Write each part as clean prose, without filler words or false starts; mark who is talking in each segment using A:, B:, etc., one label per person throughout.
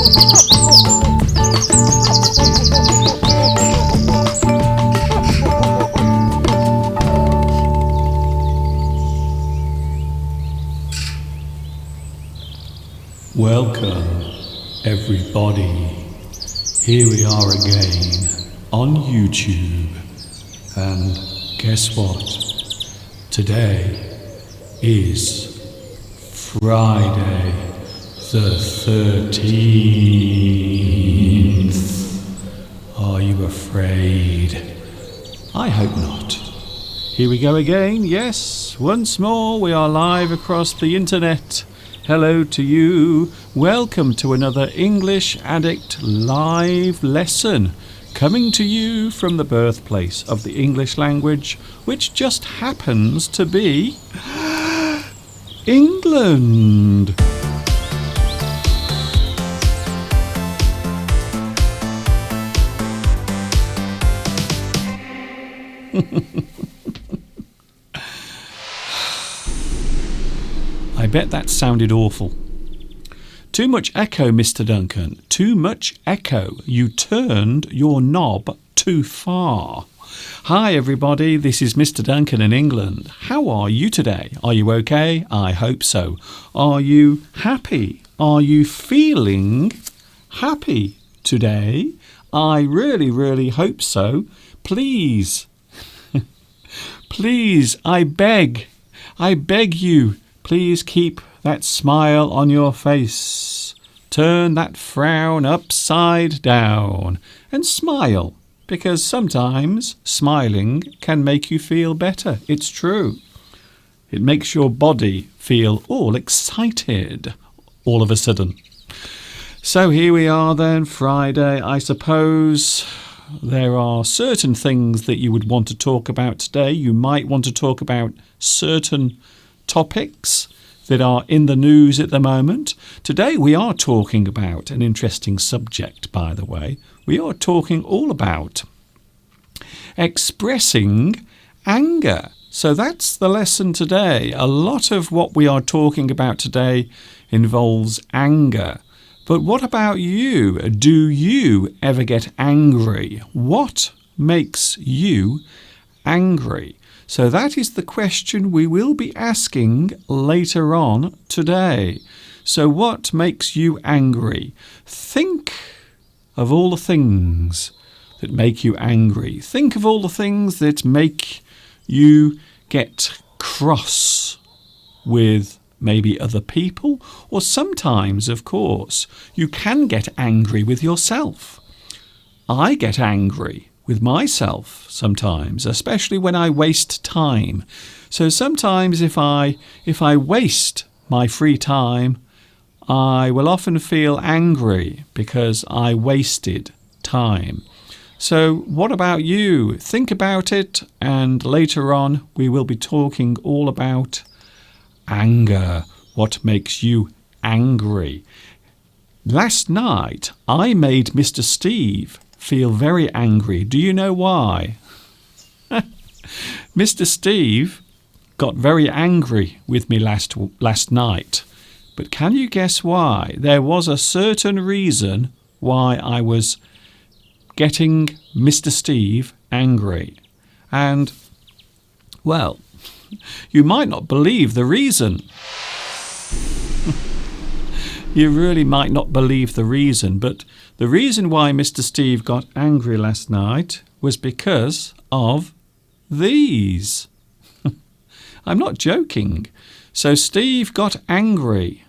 A: Welcome, everybody. Here we are again on YouTube. And guess what? Today is Friday the 13th. Are you afraid? I hope not. Here we go again. Yes, once more we are live across the internet. Hello to you. Welcome to another English Addict live lesson, coming to you from the birthplace of the English language, which just happens to be England. I bet that sounded awful. Too much echo, Mr. Duncan. Too much echo. You turned your knob too far. Hi, everybody. This is Mr. Duncan in England. How are you today? Are you okay? I hope so. Are you happy? Are you feeling happy today? I really, really hope so. Please, please, I beg you. Please keep that smile on your face. Turn that frown upside down and smile, because sometimes smiling can make you feel better. It's true. It makes your body feel all excited all of a sudden. So here we are then, Friday. I suppose there are certain things that you would want to talk about today. You might want to talk about certain topics that are in the news at the moment. Today we are talking about an interesting subject, by the way. We are talking all about expressing anger. So that's the lesson today. A lot of what we are talking about today involves anger. But what about you? Do you ever get angry? What makes you angry? So that is the question we will be asking later on today. So what makes you angry? Think of all the things that make you angry. Think of all the things that make you get cross with maybe other people, or sometimes, of course, you can get angry with yourself. I get angry with myself sometimes, especially when I waste time. So sometimes if I waste my free time, I will often feel angry because I wasted time. So what about you? Think about it, and later on we will be talking all about anger. What makes you angry? Last night I made Mr. Steve feel very angry. Do you know why? Mr. Steve got very angry with me last night. But can you guess why? There was a certain reason why I was getting Mr. Steve angry. And, well, you might not believe the reason. You really might not believe the reason, but the reason why Mr. Steve got angry last night was because of these. I'm not joking. So Steve got angry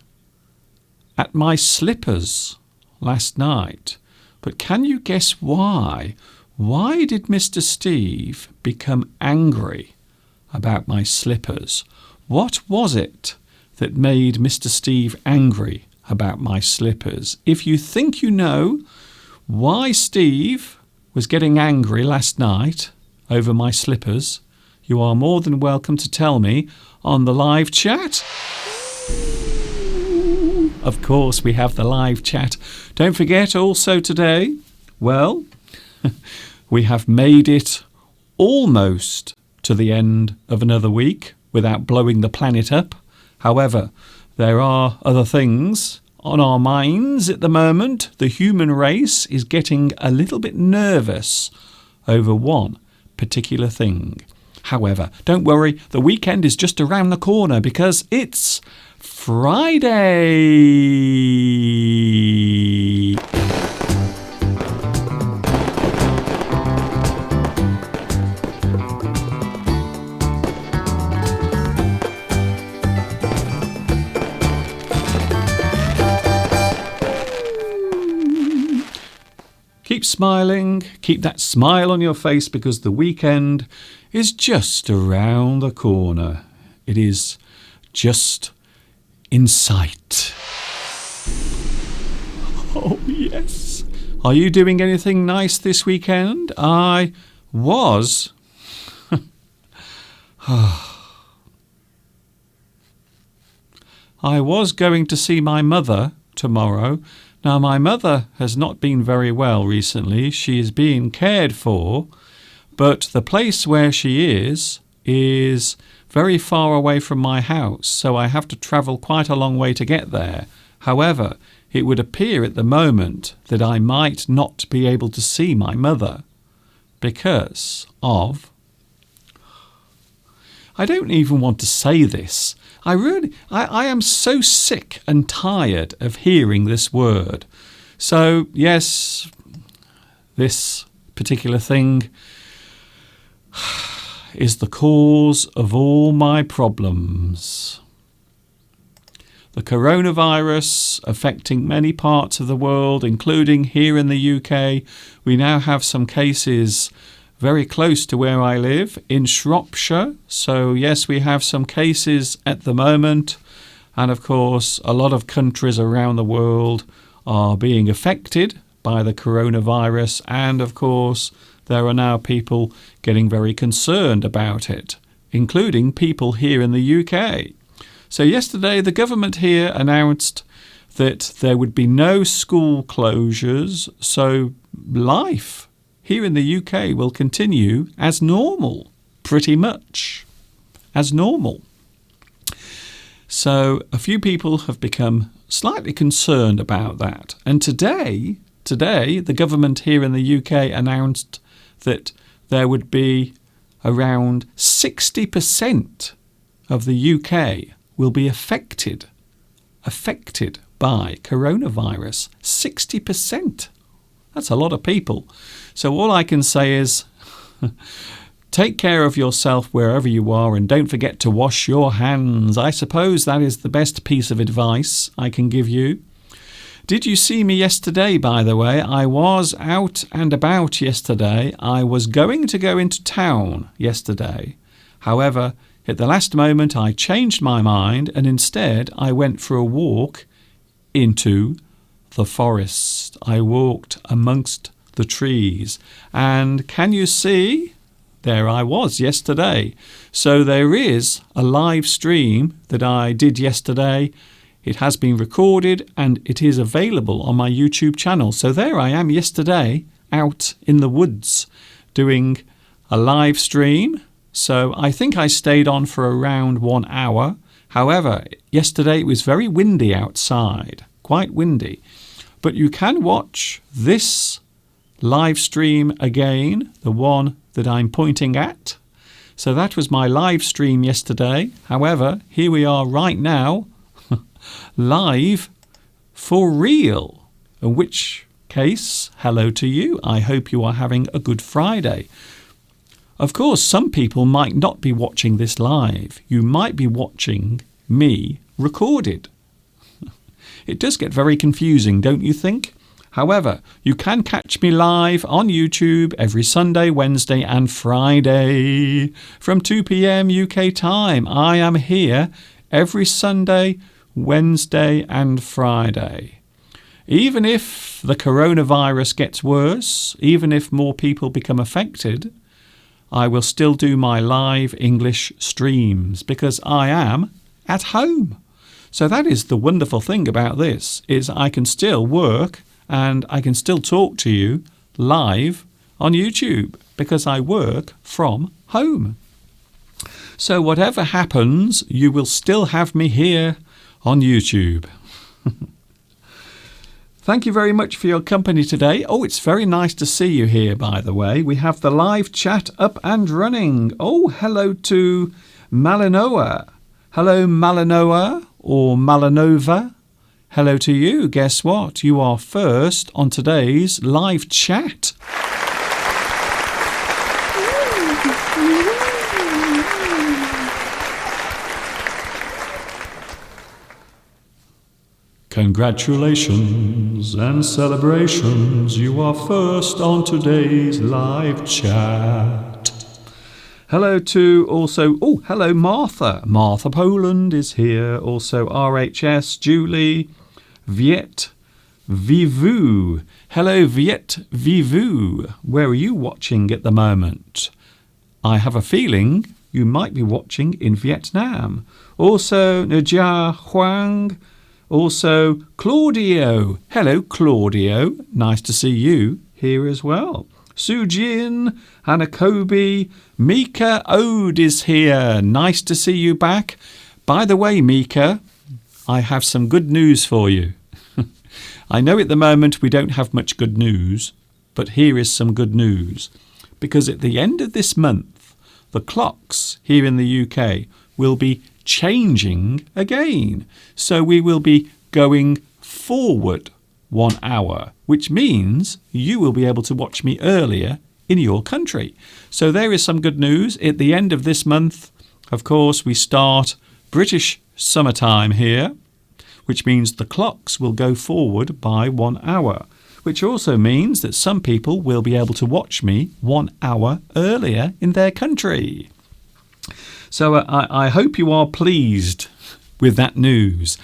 A: at my slippers last night. But can you guess why? Why did Mr. Steve become angry about my slippers? What was it that made Mr. Steve angry about my slippers? If you think you know why Steve was getting angry last night over my slippers, you are more than welcome to tell me on the live chat. Of course, we have the live chat. Don't forget also today, well, we have made it almost to the end of another week without blowing the planet up. However, there are other things on our minds at the moment. The human race is getting a little bit nervous over one particular thing. However, don't worry, the weekend is just around the corner because it's Friday. Keep smiling, keep that smile on your face because the weekend is just around the corner. It is just in sight. Oh, yes. Are you doing anything nice this weekend? I was. I was going to see my mother tomorrow. Now, my mother has not been very well recently. She is being cared for, but the place where she is very far away from my house, so I have to travel quite a long way to get there. However, it would appear at the moment that I might not be able to see my mother because of... I don't even want to say this. I am so sick and tired of hearing this word. So, yes, this particular thing is the cause of all my problems. The coronavirus affecting many parts of the world, including here in the UK. We now have some cases very close to where I live, in Shropshire. So, yes, we have some cases at the moment. And, of course, a lot of countries around the world are being affected by the coronavirus. And, of course, there are now people getting very concerned about it, including people here in the UK. So, yesterday, the government here announced that there would be no school closures. So, life here in the UK will continue as normal, pretty much as normal. So a few people have become slightly concerned about that. And today, the government here in the UK announced that there would be around 60% of the UK will be affected by coronavirus. 60%. That's a lot of people. So all I can say is take care of yourself wherever you are and don't forget to wash your hands. I suppose that is the best piece of advice I can give you. Did you see me yesterday, by the way? I was out and about yesterday. I was going to go into town yesterday. However, at the last moment I changed my mind and instead I went for a walk into the forest. I walked amongst the trees, and can you see? There I was yesterday. So there is a live stream that I did yesterday. It has been recorded and it is available on my YouTube channel. So there I am yesterday out in the woods doing a live stream. So I think I stayed on for around 1 hour. However, yesterday it was very windy outside, quite windy. But you can watch this live stream again, the one that I'm pointing at. So that was my live stream yesterday. However, here we are right now, live for real. In which case, hello to you. I hope you are having a good Friday. Of course, some people might not be watching this live. You might be watching me recorded. It does get very confusing, don't you think? However, you can catch me live on YouTube every Sunday, Wednesday and Friday from 2 p.m. UK time. I am here every Sunday, Wednesday and Friday. Even if the coronavirus gets worse, even if more people become affected, I will still do my live English streams because I am at home. So that is the wonderful thing about this, is I can still work and I can still talk to you live on YouTube because I work from home. So whatever happens, you will still have me here on YouTube. Thank you very much for your company today. Oh, it's very nice to see you here, by the way. We have the live chat up and running. Oh, hello to Malinoa. Hello, Malinoa or Malinova. Hello to you. Guess what? You are first on today's live chat. Congratulations and celebrations, you are first on today's live chat. Hello to also, hello Martha. Martha Poland is here. Also RHS, Julie, Viet Vivu. Hello Viet Vivu. Where are you watching at the moment? I have a feeling you might be watching in Vietnam. Also Najia Huang. Also, Claudio. Hello, Claudio. Nice to see you here as well. Sujin, Hannah Kobe, Mika Ode is here. Nice to see you back. By the way, Mika, I have some good news for you. I know at the moment we don't have much good news, but here is some good news. Because at the end of this month, the clocks here in the UK will be changing again. So we will be going forward 1 hour, which means you will be able to watch me earlier in your country. So there is some good news. At the end of this month, of course, we start British summertime here, which means the clocks will go forward by 1 hour, which also means that some people will be able to watch me 1 hour earlier in their country. So I hope you are pleased with that news,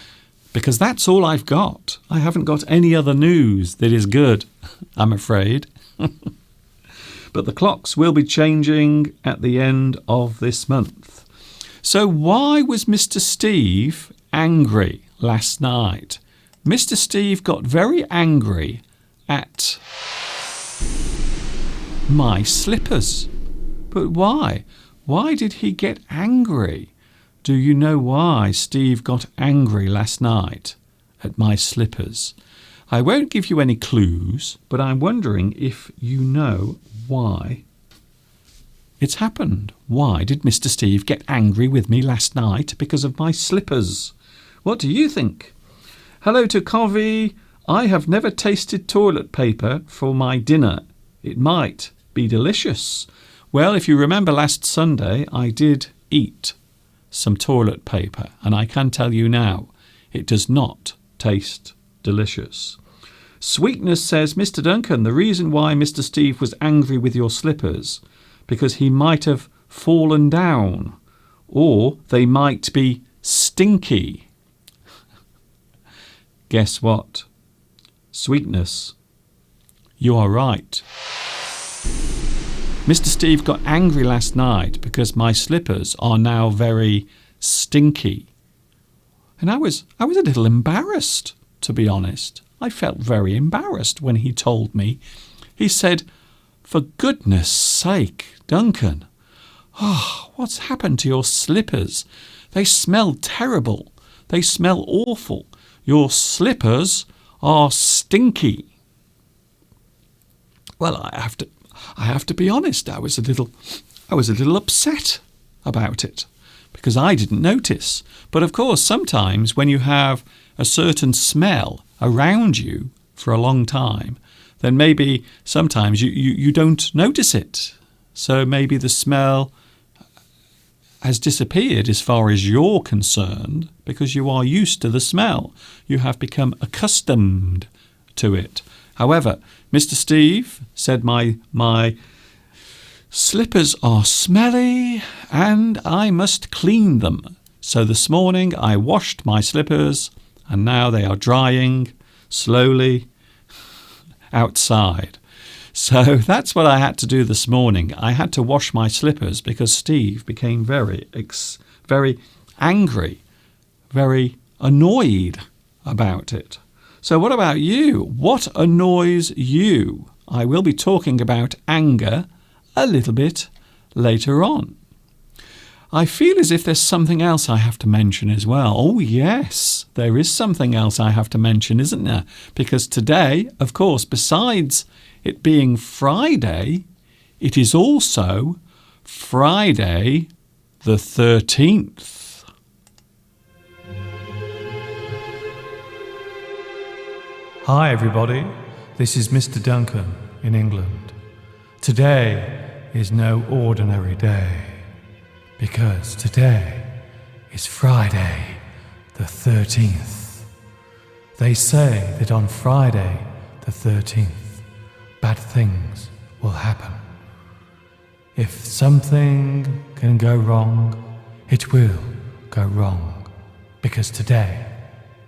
A: because that's all I've got. I haven't got any other news that is good, I'm afraid. But the clocks will be changing at the end of this month. So why was Mr. Steve angry last night? Mr. Steve got very angry at my slippers. But why? Why did he get angry? Do you know why Steve got angry last night at my slippers? I won't give you any clues, but I'm wondering if you know why it's happened. Why did Mr. Steve get angry with me last night because of my slippers? What do you think? Hello to Covey. I have never tasted toilet paper for my dinner. It might be delicious. Well, if you remember last Sunday, I did eat some toilet paper, and I can tell you now, it does not taste delicious. Sweetness says, Mr. Duncan, the reason why Mr. Steve was angry with your slippers, because he might have fallen down, or they might be stinky. Guess what? Sweetness, you are right. Mr. Steve got angry last night because my slippers are now very stinky. And I was a little embarrassed, to be honest. I felt very embarrassed when he told me. He said, for goodness sake, Duncan, what's happened to your slippers? They smell terrible. They smell awful. Your slippers are stinky. Well, I have to be honest, I was a little upset about it because I didn't notice. But of course, sometimes when you have a certain smell around you for a long time, then maybe sometimes you don't notice it. So maybe the smell has disappeared as far as you're concerned because you are used to the smell. You have become accustomed to it. However, Mr. Steve said my slippers are smelly and I must clean them. So this morning I washed my slippers and now they are drying slowly outside. So that's what I had to do this morning. I had to wash my slippers because Steve became very angry, very annoyed about it. So what about you? What annoys you? I will be talking about anger a little bit later on. I feel as if there's something else I have to mention as well. Oh, yes, there is something else I have to mention, isn't there? Because today, of course, besides it being Friday, it is also Friday the 13th.
B: Hi everybody, this is Mr. Duncan in England. Today is no ordinary day, because today is Friday the 13th. They say that on Friday the 13th, bad things will happen. If something can go wrong, it will go wrong, because today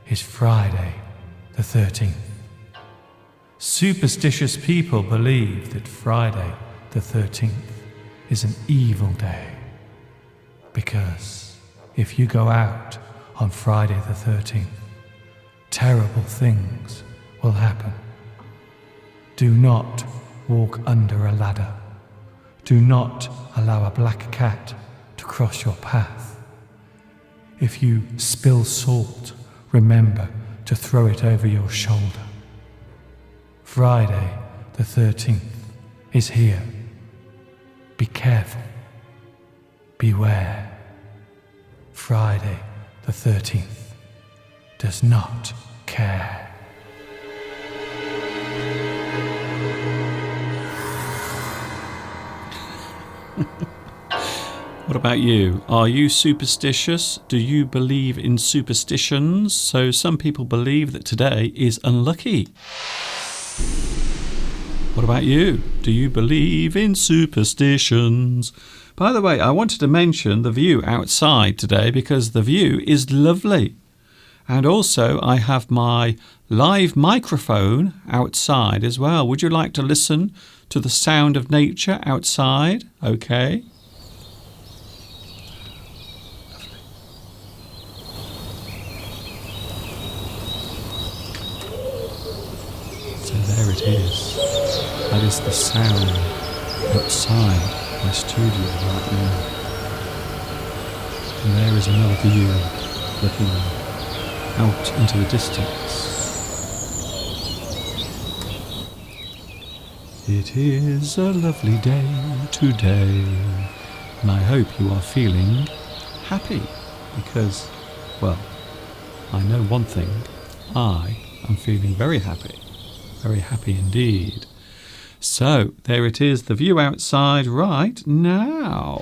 B: is Friday the 13th. Superstitious people believe that Friday the 13th is an evil day, because if you go out on Friday the 13th, terrible things will happen. Do not walk under a ladder. Do not allow a black cat to cross your path. If you spill salt, remember to throw it over your shoulder. Friday the 13th is here. Be careful. Beware. Friday the 13th does not care.
A: What about you? Are you superstitious? Do you believe in superstitions? So some people believe that today is unlucky. What about you? Do you believe in superstitions? By the way, I wanted to mention the view outside today because the view is lovely. And also I have my live microphone outside as well. Would you like to listen to the sound of nature outside? Okay. So there it is. That is the sound outside my studio right now. And there is another view looking out into the distance. It is a lovely day today, and I hope you are feeling happy because, well, I know one thing. I am feeling very happy indeed. So, there it is, the view outside right now.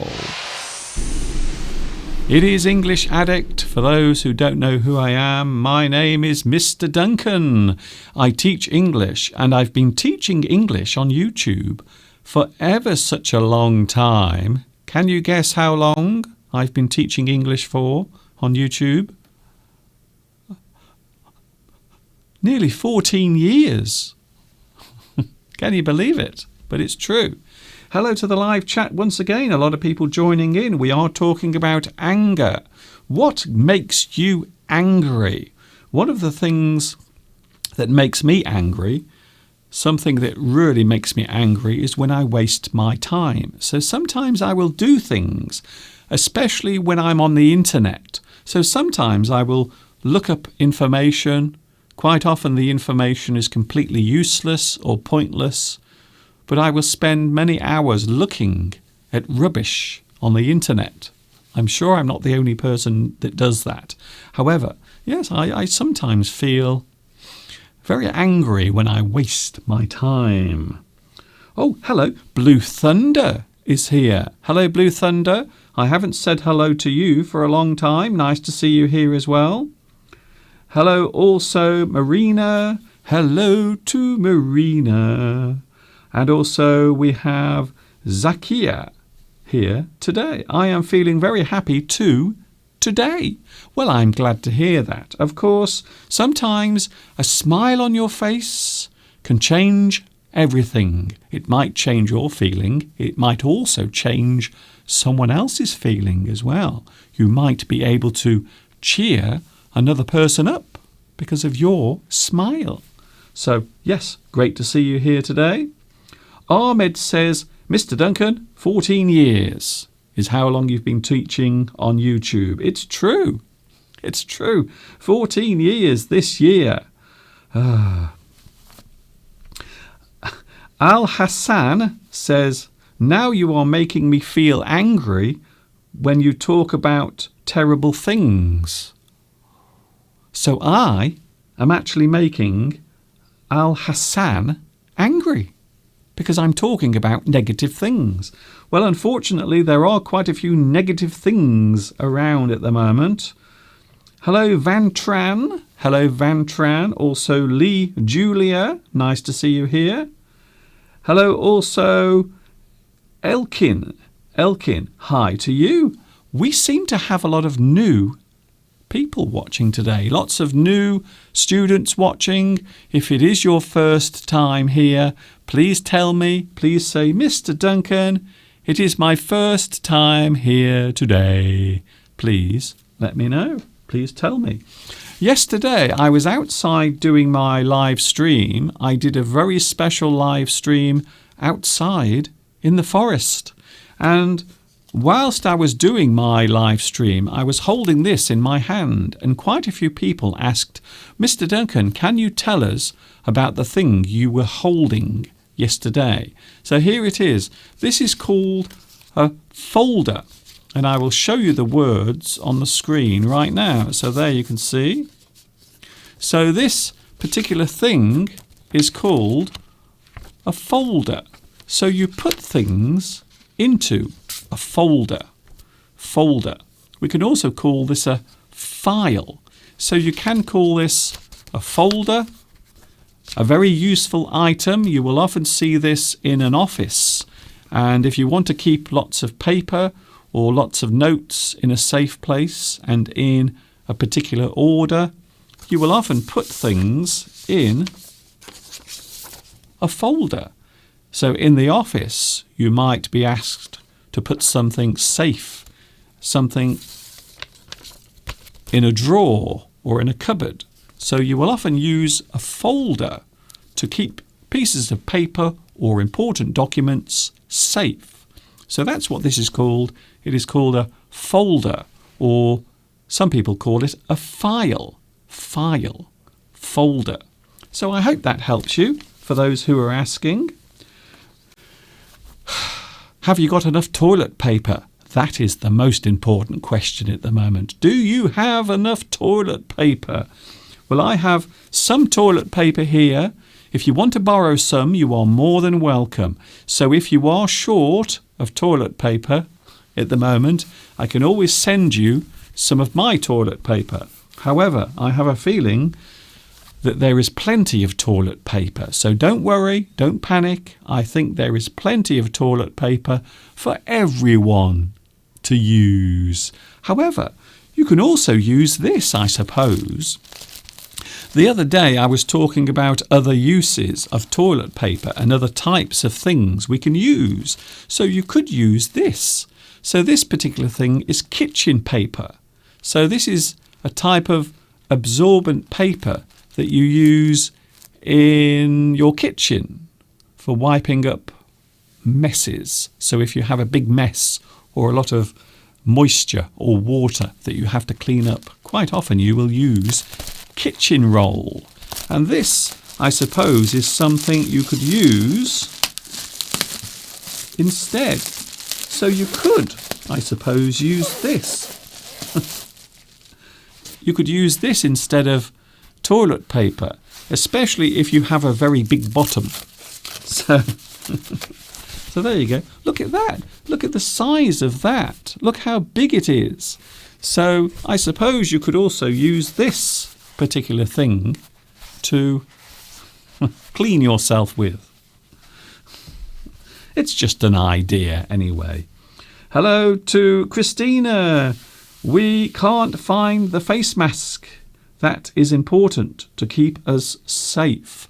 A: It is English Addict. For those who don't know who I am, my name is Mr. Duncan. I teach English, and I've been teaching English on YouTube for ever such a long time. Can you guess how long I've been teaching English for on YouTube? Nearly 14 years. Can you believe it? But it's true. Hello to the live chat once again. A lot of people joining in. We are talking about anger. What makes you angry? One of the things that makes me angry, something that really makes me angry, is when I waste my time. So sometimes I will do things, especially when I'm on the internet. So sometimes I will look up information. Quite often the information is completely useless or pointless, but I will spend many hours looking at rubbish on the internet. I'm sure I'm not the only person that does that. However, yes, I sometimes feel very angry when I waste my time. Oh, hello, Blue Thunder is here. Hello, Blue Thunder. I haven't said hello to you for a long time. Nice to see you here as well. Hello also Marina. Hello to Marina. And also we have Zakia here today. I am feeling very happy too today. Well, I'm glad to hear that. Of course, sometimes a smile on your face can change everything. It might change your feeling. It might also change someone else's feeling as well. You might be able to cheer another person up because of your smile. So, yes, great to see you here today. Ahmed says, Mr. Duncan, 14 years. is how long you've been teaching on YouTube. It's true. It's true. 14 years this year. Al Hassan says, now you are making me feel angry when you talk about terrible things. So I am actually making Al Hassan angry because I'm talking about negative things. Well, unfortunately, there are quite a few negative things around at the moment. Hello, Van Tran. Hello, Van Tran. Also, Lee Julia. Nice to see you here. Hello, also, Elkin. Elkin, hi to you. We seem to have a lot of new people watching today. Lots of new students watching. If it is your first time here, please tell me. Please say, Mr. Duncan, it is my first time here today. Please let me know. Please tell me. Yesterday, I was outside doing my live stream. I did a very special live stream outside in the forest. And whilst I was doing my live stream, I was holding this in my hand, and quite a few people asked, Mr. Duncan, can you tell us about the thing you were holding yesterday? So here it is. This is called a folder, and I will show you the words on the screen right now. So there you can see. So this particular thing is called a folder. So you put things into a folder. We can also call this a file. So you can call this a folder, a very useful item. You will often see this in an office. And if you want to keep lots of paper or lots of notes in a safe place and in a particular order, you will often put things in a folder. So in the office, you might be asked to put something safe, something in a drawer or in a cupboard. So you will often use a folder to keep pieces of paper or important documents safe. So that's what this is called. It is called a folder, or some people call it a file. Folder. So I hope that helps you, for those who are asking. Have you got enough toilet paper? That is the most important question at the moment. Do you have enough toilet paper? Well, I have some toilet paper here. If you want to borrow some, you are more than welcome. So if you are short of toilet paper at the moment, I can always send you some of my toilet paper. However, I have a feeling that there is plenty of toilet paper. So don't worry, don't panic. I think there is plenty of toilet paper for everyone to use. However, you can also use this, I suppose. The other day I was talking about other uses of toilet paper and other types of things we can use. So you could use this. So this particular thing is kitchen paper. So this is a type of absorbent paper that you use in your kitchen for wiping up messes. So if you have a big mess or a lot of moisture or water that you have to clean up, quite often you will use kitchen roll. And this, I suppose, is something you could use instead. So you could, I suppose, use this. You could use this instead of toilet paper, especially if you have a very big bottom. So there you go. Look at that. Look at the size of that. Look how big it is. So I suppose you could also use this particular thing to clean yourself with. It's just an idea anyway. Hello to Christina. We can't find the face mask. That is important to keep us safe.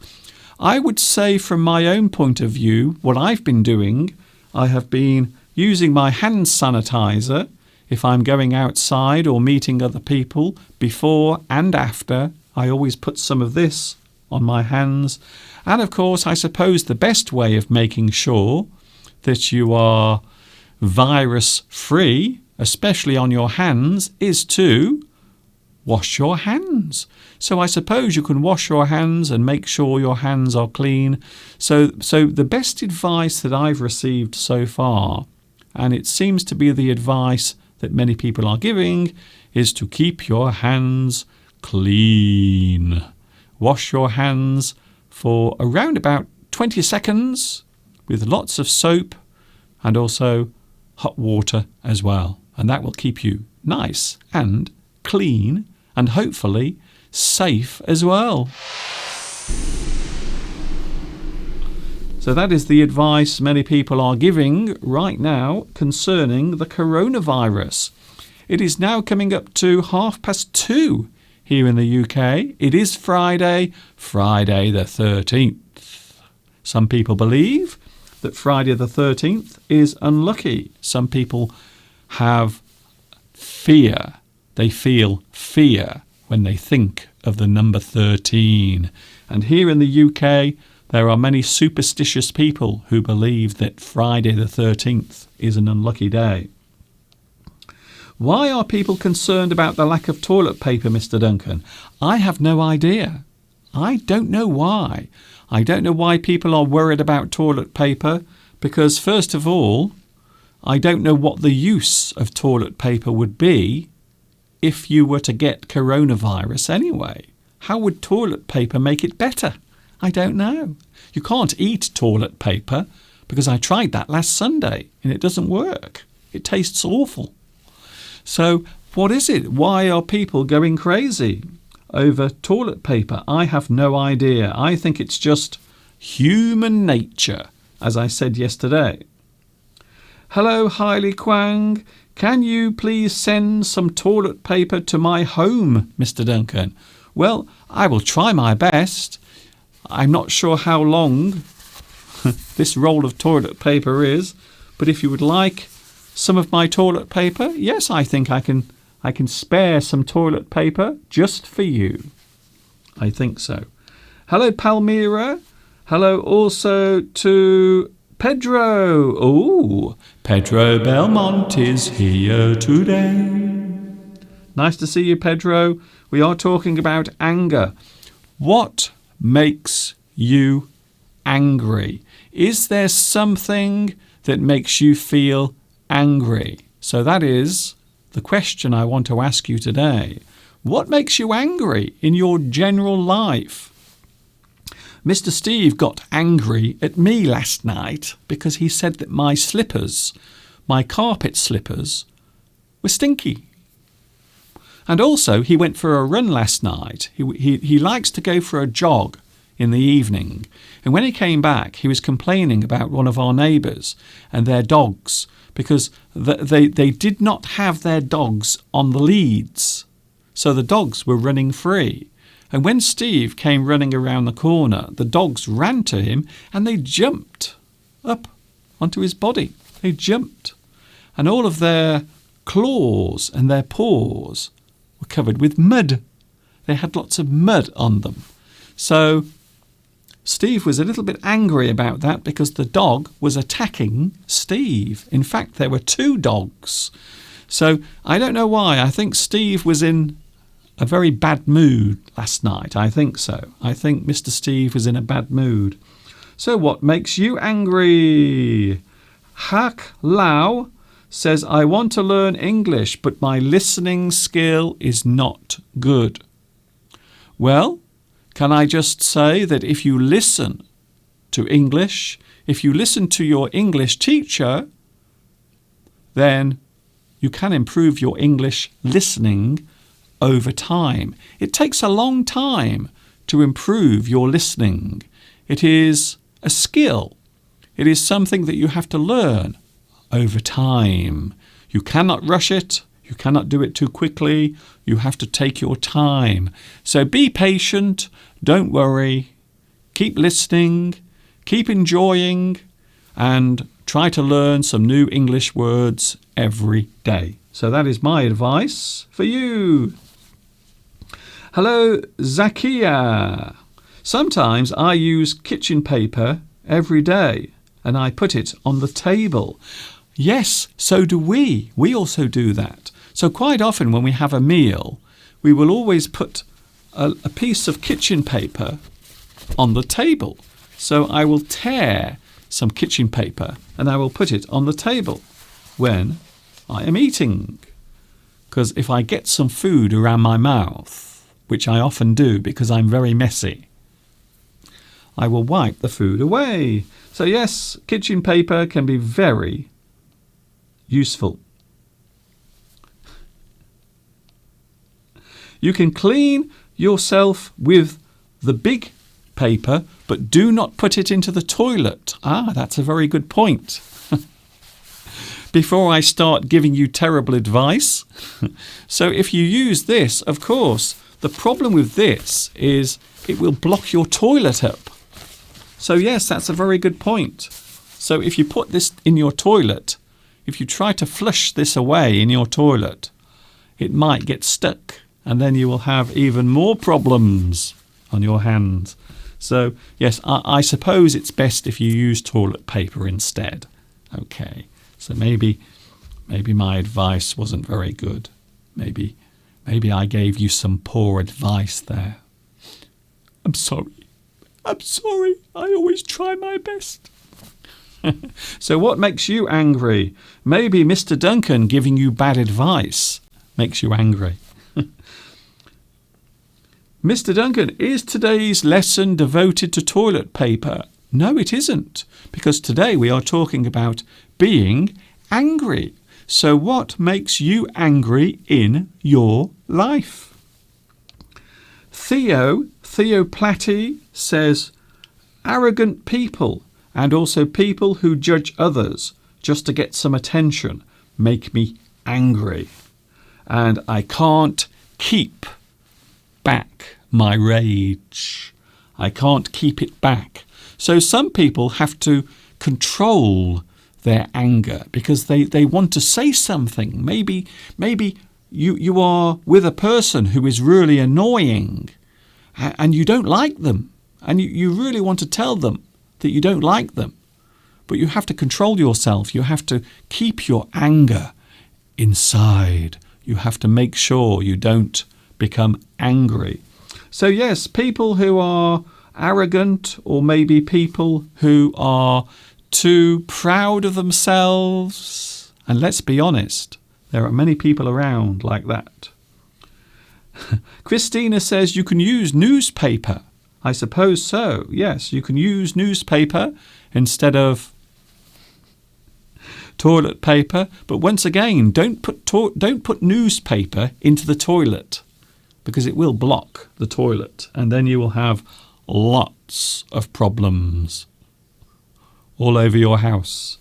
A: I would say from my own point of view, what I've been doing, I have been using my hand sanitizer if I'm going outside or meeting other people. Before and after, I always put some of this on my hands. And of course, I suppose the best way of making sure that you are virus free, especially on your hands, is to wash your hands. So I suppose you can wash your hands and make sure your hands are clean. So the best advice that I've received so far, and it seems to be the advice that many people are giving, is to keep your hands clean. Wash your hands for around about 20 seconds with lots of soap and also hot water as well. And that will keep you nice and clean and hopefully safe as well. So that is the advice many people are giving right now concerning the coronavirus. It is now coming up to 2:30 here in the UK. It is Friday the 13th. Some people believe that Friday the 13th is unlucky. Some people have fear. They feel fear when they think of the number 13. And here in the UK, there are many superstitious people who believe that Friday the 13th is an unlucky day. Why are people concerned about the lack of toilet paper, Mr. Duncan? I have no idea. I don't know why. I don't know why people are worried about toilet paper because, first of all, I don't know what the use of toilet paper would be if you were to get coronavirus anyway. How would toilet paper make it better? I don't know. You can't eat toilet paper because I tried that last Sunday and it doesn't work. It tastes awful. So what is it? Why are people going crazy over toilet paper? I have no idea. I think it's just human nature, as I said yesterday. Hello, Hailey Kwang. Can you please send some toilet paper to my home, Mr. Duncan? Well, I will try my best. I'm not sure how long this roll of toilet paper is, but if you would like some of my toilet paper, yes, I think I can spare some toilet paper just for you. I think so. Hello, Palmyra. Hello also to Pedro. Oh, Pedro Belmont is here today. Nice to see you, Pedro. We are talking about anger. What makes you angry? Is there something that makes you feel angry? So that is the question I want to ask you today. What makes you angry in your general life? Mr. Steve got angry at me last night because he said that my slippers, my carpet slippers, were stinky. And also, he went for a run last night. He likes to go for a jog in the evening. And when he came back, he was complaining about one of our neighbours and their dogs because they did not have their dogs on the leads. So the dogs were running free. And when Steve came running around the corner, the dogs ran to him and they jumped up onto his body. They jumped. And all of their claws and their paws were covered with mud. They had lots of mud on them. So Steve was a little bit angry about that because the dog was attacking Steve. In fact, there were two dogs. So I don't know why. I think Steve was in a very bad mood last night. I think so. I think Mr. Steve was in a bad mood. So what makes you angry? Hak Lau says, I want to learn English, but my listening skill is not good. Well, can I just say that if you listen to English, if you listen to your English teacher, then you can improve your English listening over time. It takes a long time to improve your listening. It is a skill. It is something that you have to learn over time. You cannot rush it. You cannot do it too quickly. You have to take your time. So be patient. Don't worry. Keep listening. Keep enjoying. And try to learn some new English words every day. So that is my advice for you. Hello, Zakia. Sometimes I use kitchen paper every day and I put it on the table. Yes, so do we. We also do that. So quite often when we have a meal, we will always put a piece of kitchen paper on the table. So I will tear some kitchen paper and I will put it on the table when I am eating. Because if I get some food around my mouth, which I often do because I'm very messy, I will wipe the food away. So yes, kitchen paper can be very useful. You can clean yourself with the big paper, but do not put it into the toilet. That's a very good point. Before I start giving you terrible advice. So if you use this, of course, the problem with this is it will block your toilet up. So yes, that's a very good point. So if you put this in your toilet, if you try to flush this away in your toilet, it might get stuck and then you will have even more problems on your hands. So yes, I suppose it's best if you use toilet paper instead. Okay, so maybe my advice wasn't very good. Maybe I gave you some poor advice there. I'm sorry. I always try my best. So what makes you angry? Maybe Mr. Duncan giving you bad advice makes you angry. Mr. Duncan, is today's lesson devoted to toilet paper? No, it isn't, because today we are talking about being angry. So what makes you angry in your life? Theo Platy says, arrogant people and also people who judge others just to get some attention make me angry. And I can't keep back my rage. I can't keep it back. So some people have to control their anger because they want to say something. Maybe you are with a person who is really annoying and you don't like them and you really want to tell them that you don't like them. But you have to control yourself. You have to keep your anger inside. You have to make sure you don't become angry. So yes, people who are arrogant, or maybe people who are too proud of themselves. And let's be honest, there are many people around like that. Christina says you can use newspaper. I suppose so. Yes, you can use newspaper instead of toilet paper. But once again, don't put newspaper into the toilet because it will block the toilet and then you will have lots of problems all over your house.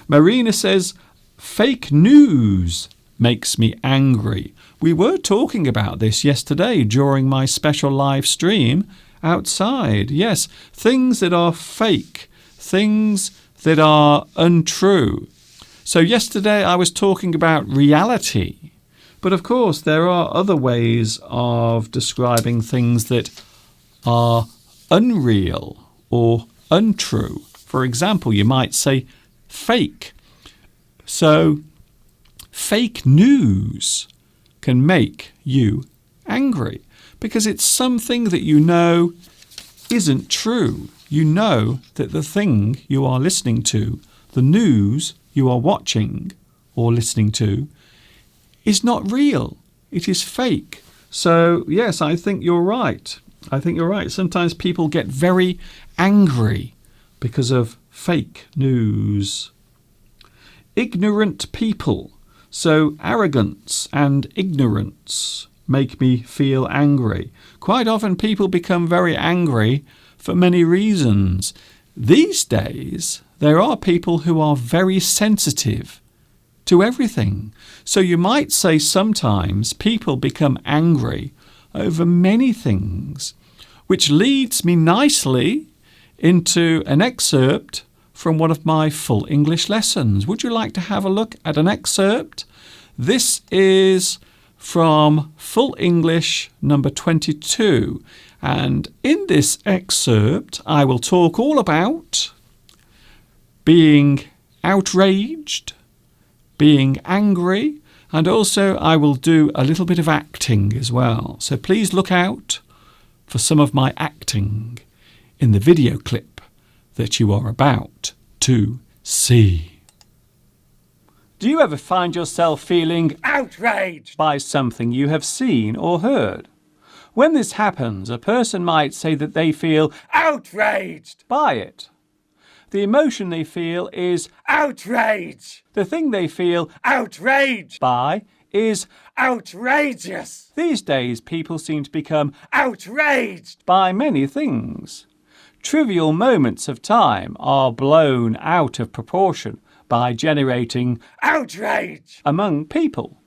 A: Marina says, fake news makes me angry. We were talking about this yesterday during my special live stream outside. Yes, things that are fake, things that are untrue. So yesterday I was talking about reality. But of course, there are other ways of describing things that are unreal or untrue. For example, you might say fake. So fake news can make you angry because it's something that you know isn't true. You know that the thing you are listening to, the news you are watching or listening to, is not real. It is fake. So, yes, I think you're right. Sometimes people get very angry because of fake news. Ignorant people. So, arrogance and ignorance make me feel angry. Quite often people become very angry for many reasons. These days, there are people who are very sensitive to everything. So you might say sometimes people become angry over many things, which leads me nicely into an excerpt from one of my full English lessons. Would you like to have a look at an excerpt? This is from Full English number 22. And in this excerpt, I will talk all about being outraged, being angry, and also I will do a little bit of acting as well. So please look out for some of my acting in the video clip that you are about to see. Do you ever find yourself feeling outraged by something you have seen or heard? When this happens, a person might say that they feel outraged by it. The emotion they feel is outrage. The thing they feel outraged by is outrageous. These days, people seem to become outraged by many things. Trivial moments of time are blown out of proportion by generating outrage among people.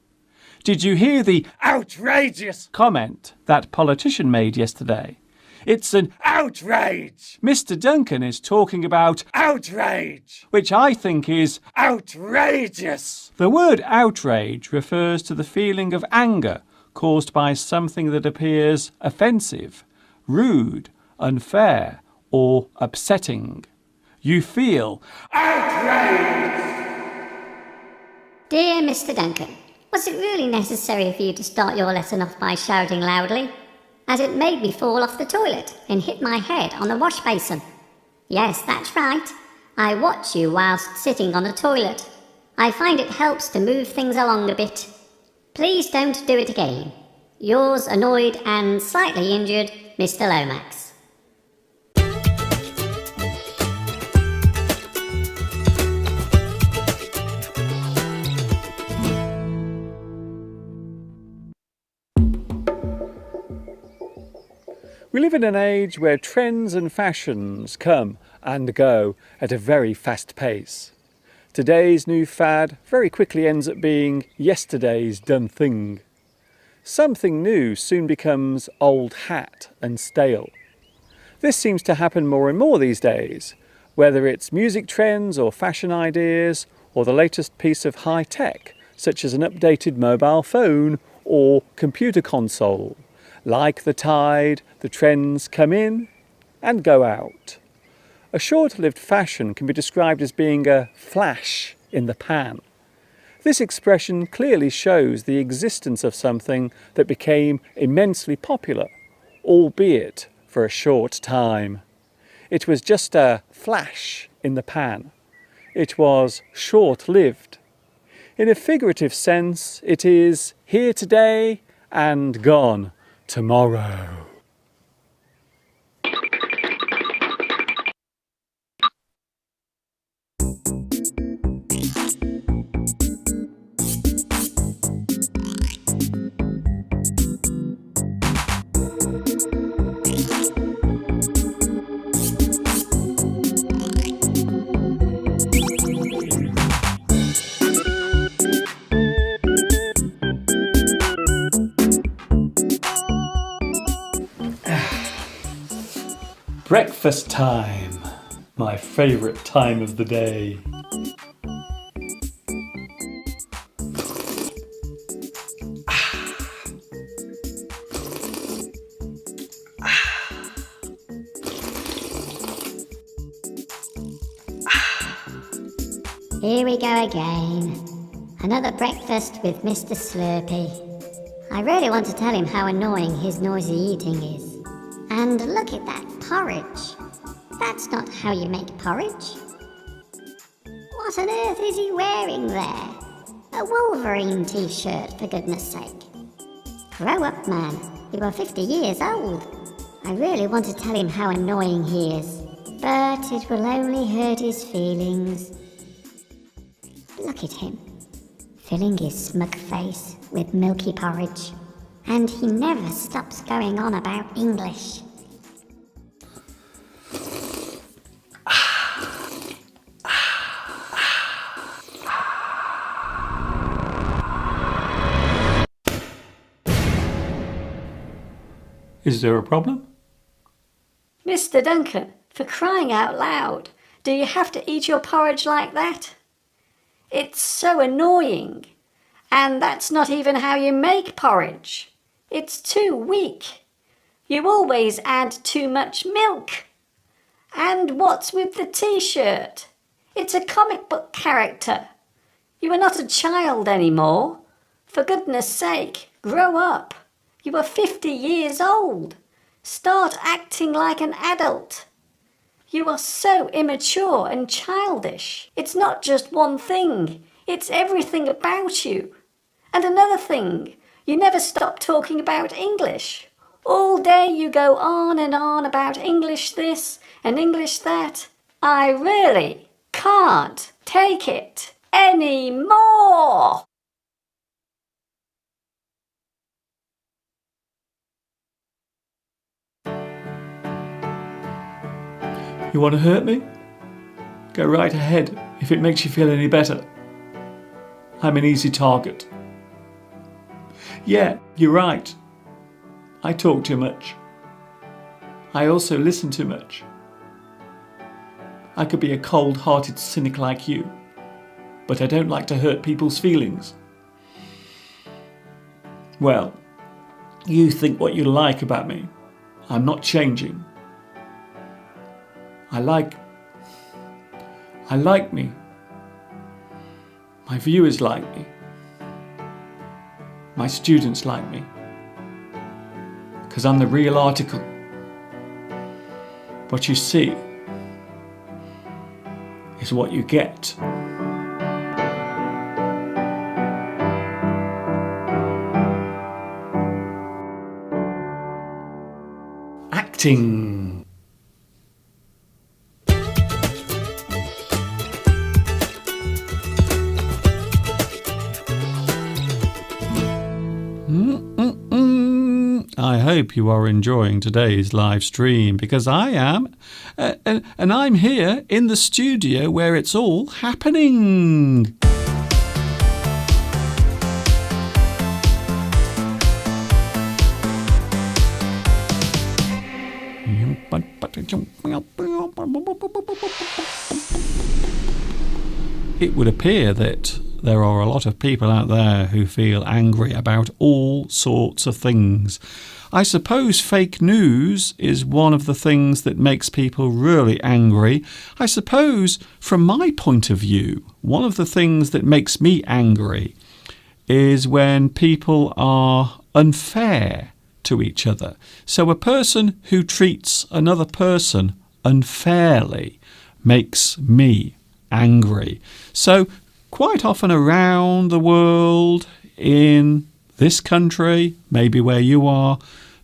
A: Did you hear the outrageous comment that politician made yesterday? It's an outrage. Mr. Duncan is talking about outrage, which I think is outrageous. The word outrage refers to the feeling of anger caused by something that appears offensive, rude, unfair, or upsetting. You feel outraged.
C: Dear Mr. Duncan, was it really necessary for you to start your lesson off by shouting loudly? As it made me fall off the toilet and hit my head on the wash basin. Yes, that's right. I watch you whilst sitting on the toilet. I find it helps to move things along a bit. Please don't do it again. Yours, annoyed and slightly injured, Mr. Lomax.
A: We live in an age where trends and fashions come and go at a very fast pace. Today's new fad very quickly ends up being yesterday's done thing. Something new soon becomes old hat and stale. This seems to happen more and more these days, whether it's music trends or fashion ideas or the latest piece of high tech, such as an updated mobile phone or computer console. Like the tide, the trends come in and go out. A short-lived fashion can be described as being a flash in the pan. This expression clearly shows the existence of something that became immensely popular, albeit for a short time. It was just a flash in the pan. It was short-lived. In a figurative sense, it is here today and gone tomorrow. Breakfast time, my favourite time of the day.
C: Here we go again. Another breakfast with Mr. Slurpee. I really want to tell him how annoying his noisy eating is. And look at that porridge. That's not how you make porridge. What on earth is he wearing there? A Wolverine t-shirt, for goodness sake. Grow up, man. You are 50 years old. I really want to tell him how annoying he is, but it will only hurt his feelings. Look at him, filling his smug face with milky porridge. And he never stops going on about English.
A: Is there a problem?
D: Mr. Duncan, for crying out loud, do you have to eat your porridge like that? It's so annoying. And that's not even how you make porridge. It's too weak. You always add too much milk. And what's with the t-shirt? It's a comic book character. You are not a child anymore. For goodness sake, grow up. You are 50 years old. Start acting like an adult. You are so immature and childish. It's not just one thing. It's everything about you. And another thing, you never stop talking about English. All day you go on and on about English this and English that. I really can't take it anymore.
B: You want to hurt me? Go right ahead if it makes you feel any better. I'm an easy target. Yeah, you're right. I talk too much. I also listen too much. I could be a cold-hearted cynic like you, but I don't like to hurt people's feelings. Well, you think what you like about me. I'm not changing. I like me. My viewers like me. My students like me. Because I'm the real article. What you see is what you get. Acting.
A: I hope you are enjoying today's live stream, because I am, and I'm here in the studio where it's all happening. It would appear that there are a lot of people out there who feel angry about all sorts of things. I suppose fake news is one of the things that makes people really angry. I suppose, from my point of view, one of the things that makes me angry is when people are unfair to each other. So a person who treats another person unfairly makes me angry. So quite often around the world, in this country, maybe where you are,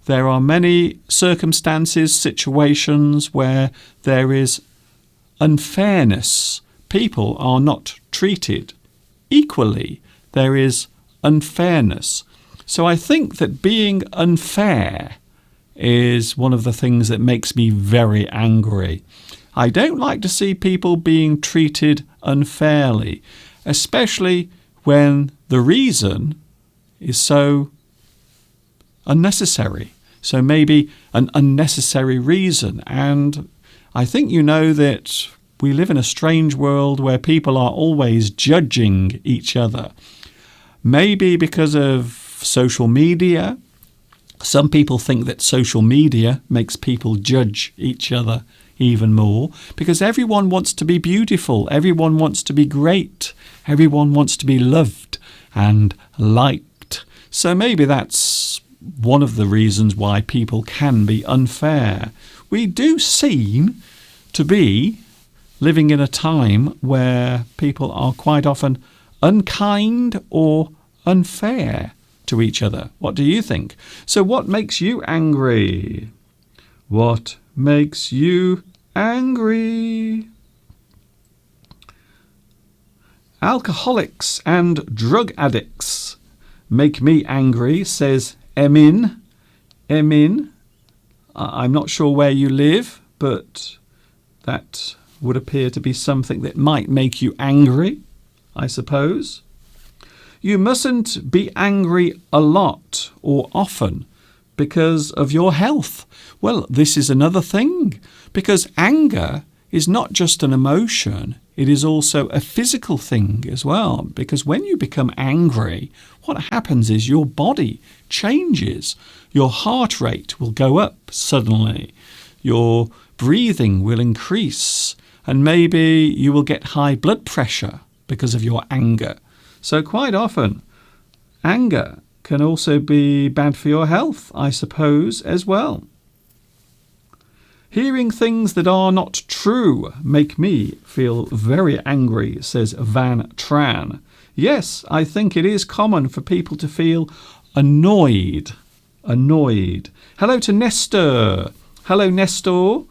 A: there are many circumstances, situations where there is unfairness. People are not treated equally. There is unfairness. So I think that being unfair is one of the things that makes me very angry. I don't like to see people being treated unfairly, especially when the reason is so unnecessary. So maybe an unnecessary reason. And I think you know that we live in a strange world where people are always judging each other. Maybe because of social media. Some people think that social media makes people judge each other even more, because everyone wants to be beautiful, everyone wants to be great, everyone wants to be loved and liked. So maybe that's one of the reasons why people can be unfair. We do seem to be living in a time where people are quite often unkind or unfair to each other. What do you think? So what makes you angry? What makes you angry? Alcoholics and drug addicts make me angry, says Emin. Emin, I'm not sure where you live, but that would appear to be something that might make you angry, I suppose. You mustn't be angry a lot or often because of your health. Well, this is another thing, because anger is not just an emotion, it is also a physical thing as well. Because when you become angry, what happens is your body changes. Your heart rate will go up suddenly. Your breathing will increase. and maybe you will get high blood pressure because of your anger. So quite often, anger can also be bad for your health, I suppose, as well. Hearing things that are not true make me feel very angry, says Van Tran. Yes, I think it is common for people to feel annoyed. Hello to Nestor. Hello, Nestor.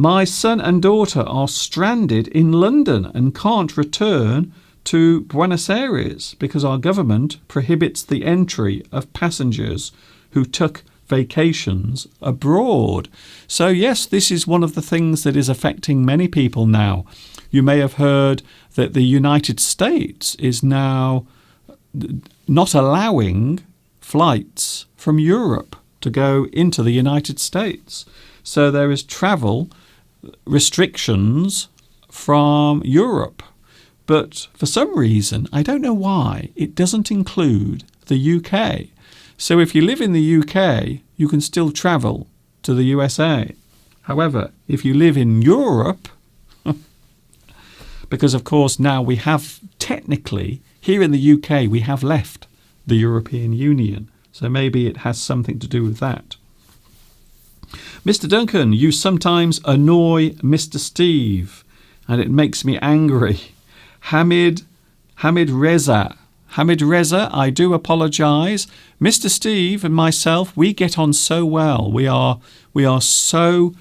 A: My son and daughter are stranded in London and can't return to Buenos Aires because our government prohibits the entry of passengers who took vacations abroad. So yes, this is one of the things that is affecting many people now. You may have heard that the United States is now not allowing flights from Europe to go into the United States. So there is travel restrictions from Europe. But for some reason, I don't know why, it doesn't include the UK. So if you live in the UK, you can still travel to the USA. However, if you live in Europe, because of course now we have technically, here in the UK, we have left the European Union. So maybe it has something to do with that. Mr. Duncan, you sometimes annoy Mr. Steve, and it makes me angry. Hamid Reza, I do apologise. Mr. Steve and myself, we get on so well. We are so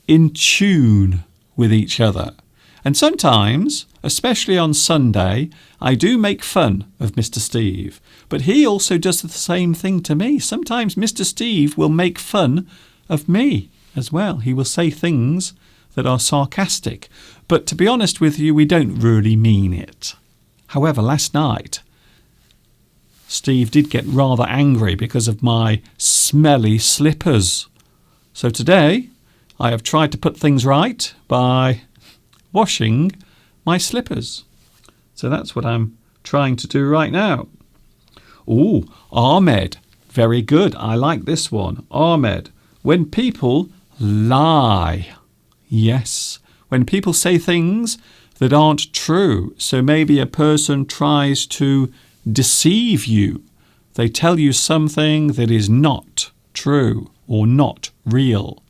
A: in tune with each other. And sometimes, especially on Sunday, I do make fun of Mr. Steve. But he also does the same thing to me. Sometimes Mr. Steve will make fun of me as well. He will say things that are sarcastic. But to be honest with you, we don't really mean it. However, last night, Steve did get rather angry because of my smelly slippers. So today, I have tried to put things right by washing my slippers. So that's what I'm trying to do right now. Ooh, Ahmed. Very good. I like this one. Ahmed. When people lie. Yes. When people say things that aren't true. So maybe a person tries to deceive you. They tell you something that is not true or not real.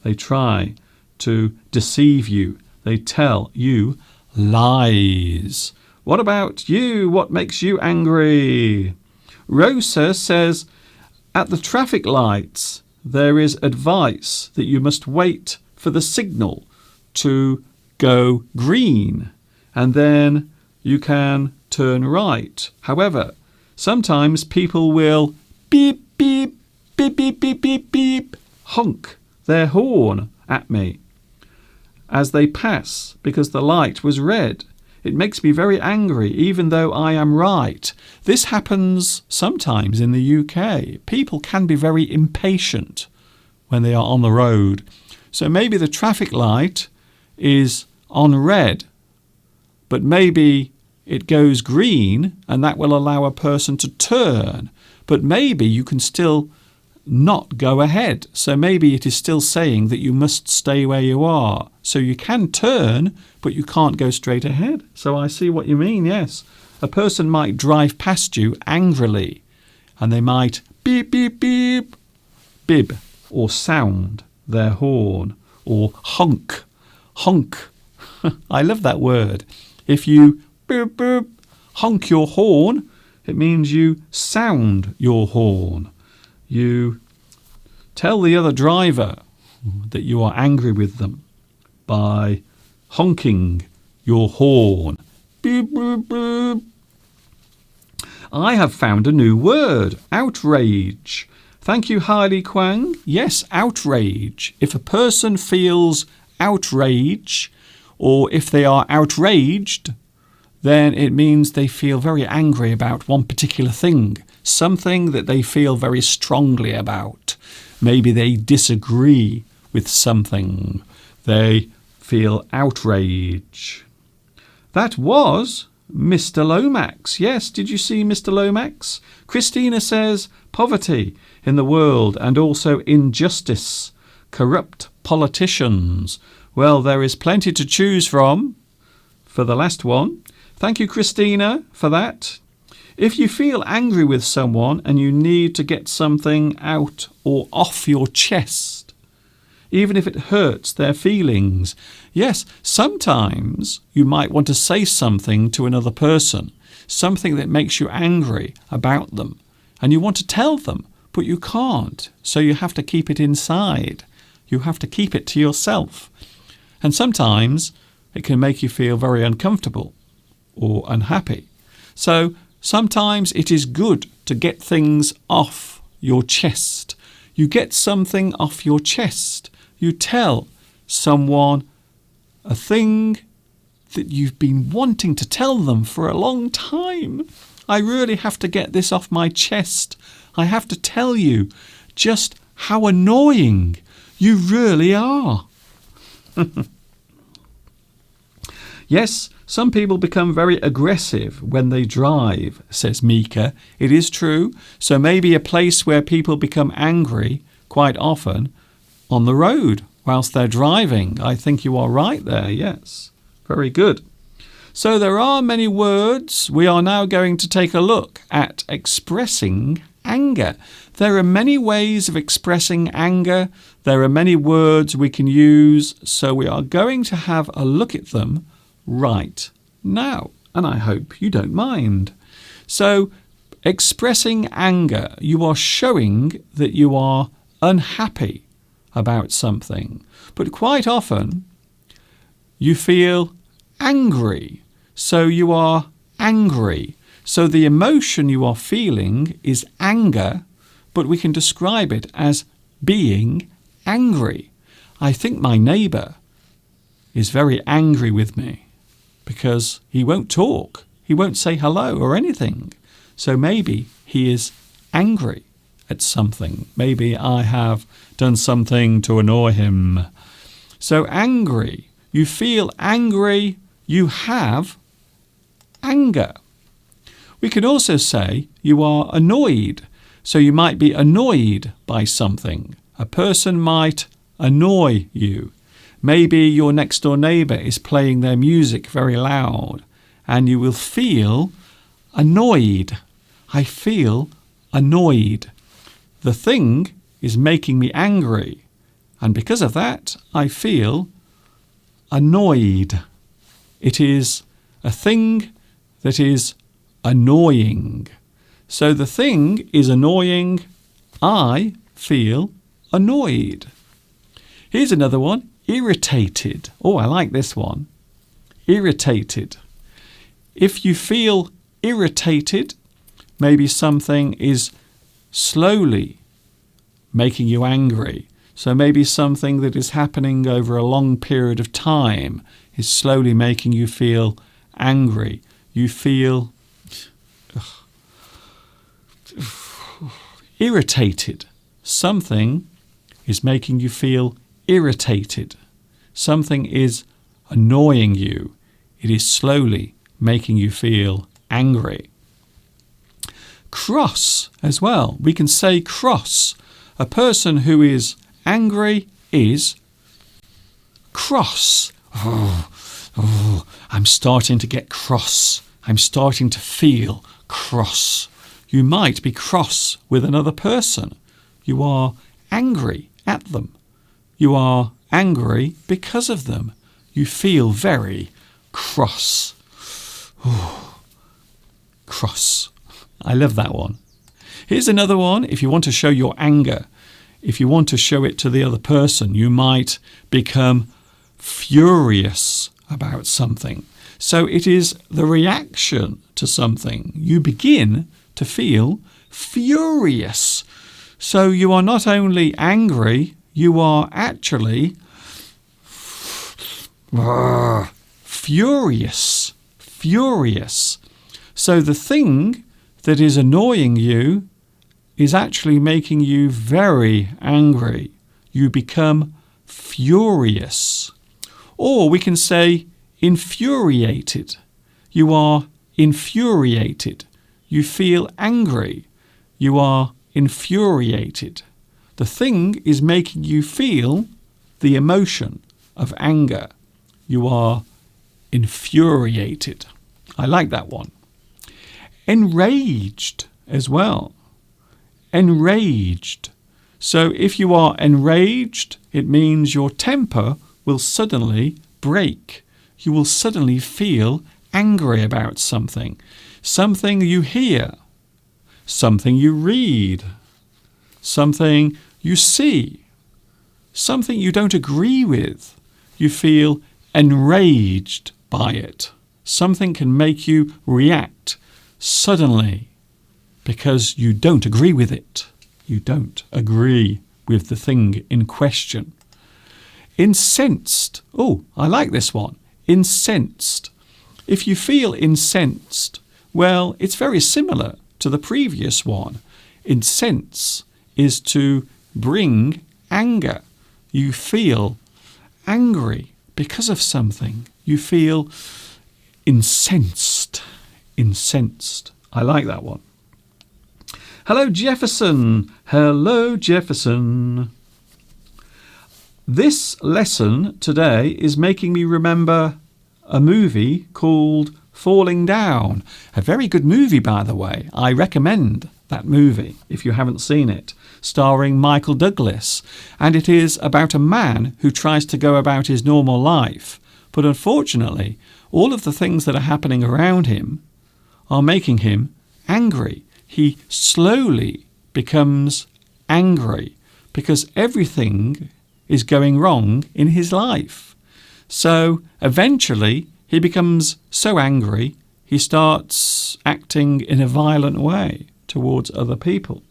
A: They try to deceive you. They tell you lies. What about you? What makes you angry? Rosa says, at the traffic lights, there is advice that you must wait for the signal to go green, and then you can turn right. However, sometimes people will beep, beep, beep, beep, beep, beep, beep, honk their horn at me as they pass because the light was red. It makes me very angry, even though I am right. This happens sometimes in the UK. People can be very impatient when they are on the road. So maybe the traffic light is on red, but maybe it goes green and that will allow a person to turn. But maybe you can still not go ahead. So maybe it is still saying that you must stay where you are. So you can turn, but you can't go straight ahead. So I see what you mean, yes. A person might drive past you angrily and they might beep, beep, beep, bib or sound their horn or honk, honk. I love that word. If you boop, boop, honk your horn, it means you sound your horn. You tell the other driver that you are angry with them by honking your horn. Boop, boop, boop. I have found a new word, outrage. Thank you, Hailey Kwang. Yes, outrage. If a person feels outrage, or if they are outraged, then it means they feel very angry about one particular thing, something that they feel very strongly about. Maybe they disagree with something. They feel outrage. That was Mr. Lomax. Yes, did you see Mr. Lomax? Christina says, poverty in the world and also injustice corrupt politicians. Well, there is plenty to choose from for the last one. Thank you, Christina, for that. If you feel angry with someone and you need to get something out or off your chest, even if it hurts their feelings, yes, sometimes you might want to say something to another person, something that makes you angry about them, and you want to tell them, but you can't, so you have to keep it inside. You have to keep it to yourself. And sometimes it can make you feel very uncomfortable or unhappy. So sometimes it is good to get things off your chest. You get something off your chest. You tell someone a thing that you've been wanting to tell them for a long time. I really have to get this off my chest. I have to tell you just how annoying you really are. Yes, some people become very aggressive when they drive, says Mika. It is true. So maybe a place where people become angry quite often on the road whilst they're driving. I think you are right there, yes. Very good. So there are many words. We are now going to take a look at expressing anger. There are many ways of expressing anger. There are many words we can use. So we are going to have a look at them right now. And I hope you don't mind. So expressing anger, you are showing that you are unhappy about something. But quite often you feel angry. So you are angry. So the emotion you are feeling is anger, but we can describe it as being angry. I think my neighbour is very angry with me because he won't talk. He won't say hello or anything. So maybe he is angry at something. Maybe I have done something to annoy him. So angry. You feel angry. You have anger. We can also say you are annoyed. So you might be annoyed by something. A person might annoy you. Maybe your next door neighbour is playing their music very loud and you will feel annoyed. I feel annoyed. The thing is making me angry, and because of that I feel annoyed. It is a thing that is annoying. So the thing is annoying. I feel annoyed. Here's another one. Irritated. Oh, I like this one. Irritated. If you feel irritated, maybe something is slowly making you angry. So maybe something that is happening over a long period of time is slowly making you feel angry. You feel irritated. Something is making you feel irritated. Something is annoying you. It is slowly making you feel angry. Cross as well. We can say cross. A person who is angry is cross. Oh, I'm starting to get cross. I'm starting to feel cross. You might be cross with another person. You are angry at them. You are angry because of them. You feel very cross. Oh, cross. I love that one. Here's another one. If you want to show your anger, if you want to show it to the other person, you might become furious about something. So it is the reaction to something. You begin to feel furious. So you are not only angry, you are actually furious. Furious. So the thing that is annoying you is actually making you very angry. You become furious. Or we can say infuriated. You are infuriated. You feel angry. You are infuriated. The thing is making you feel the emotion of anger. You are infuriated. I like that one. Enraged as well. Enraged. So if you are enraged, it means your temper will suddenly break. You will suddenly feel angry about something. Something you hear. Something you read. Something you see. Something you don't agree with. You feel enraged by it. Something can make you react suddenly because you don't agree with it. You don't agree with the thing in question. Incensed. Oh, I like this one. Incensed. If you feel incensed, well, it's very similar to the previous one. Incense is to bring anger. You feel angry because of something. You feel incensed. Incensed. I like that one. Hello, Jefferson. Hello, Jefferson. This lesson today is making me remember a movie called Falling Down. A very good movie, by the way. I recommend that movie if you haven't seen it, starring Michael Douglas. And it is about a man who tries to go about his normal life. But unfortunately, all of the things that are happening around him are making him angry. He slowly becomes angry because everything is going wrong in his life. So eventually he becomes so angry he starts acting in a violent way towards other people.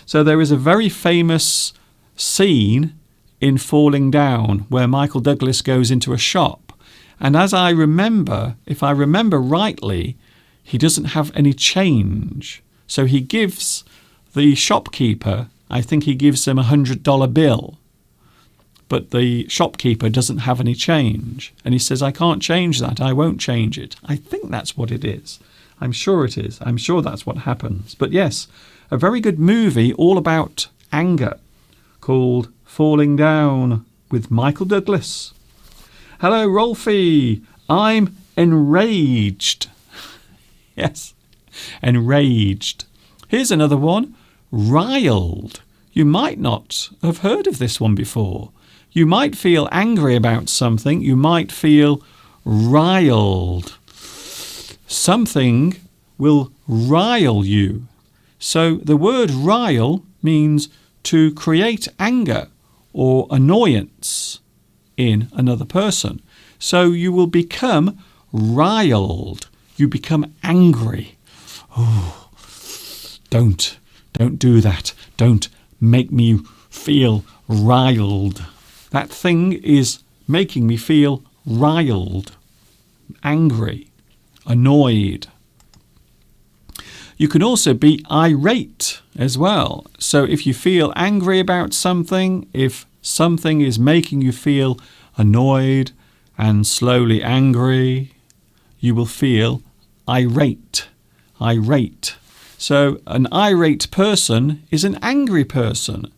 A: So there is a very famous scene in Falling Down where Michael Douglas goes into a shop. And as I remember, if I remember rightly, he doesn't have any change. So he gives the shopkeeper, I think he gives him $100 bill. But the shopkeeper doesn't have any change. And he says, I can't change that. I won't change it. I think that's what it is. I'm sure it is. I'm sure that's what happens. But yes, a very good movie all about anger called Falling Down with Michael Douglas. Hello, Rolfie. I'm enraged. Yes, enraged. Here's another one. Riled. You might not have heard of this one before. You might feel angry about something. You might feel riled. Something will rile you. So the word rile means to create anger or annoyance in another person. So you will become riled. You become angry. Oh, don't do that. Don't make me feel riled. That thing is making me feel riled, angry, annoyed. You can also be irate as well. So if you feel angry about something, if something is making you feel annoyed and slowly angry, you will feel irate. Irate. So an irate person is an angry person.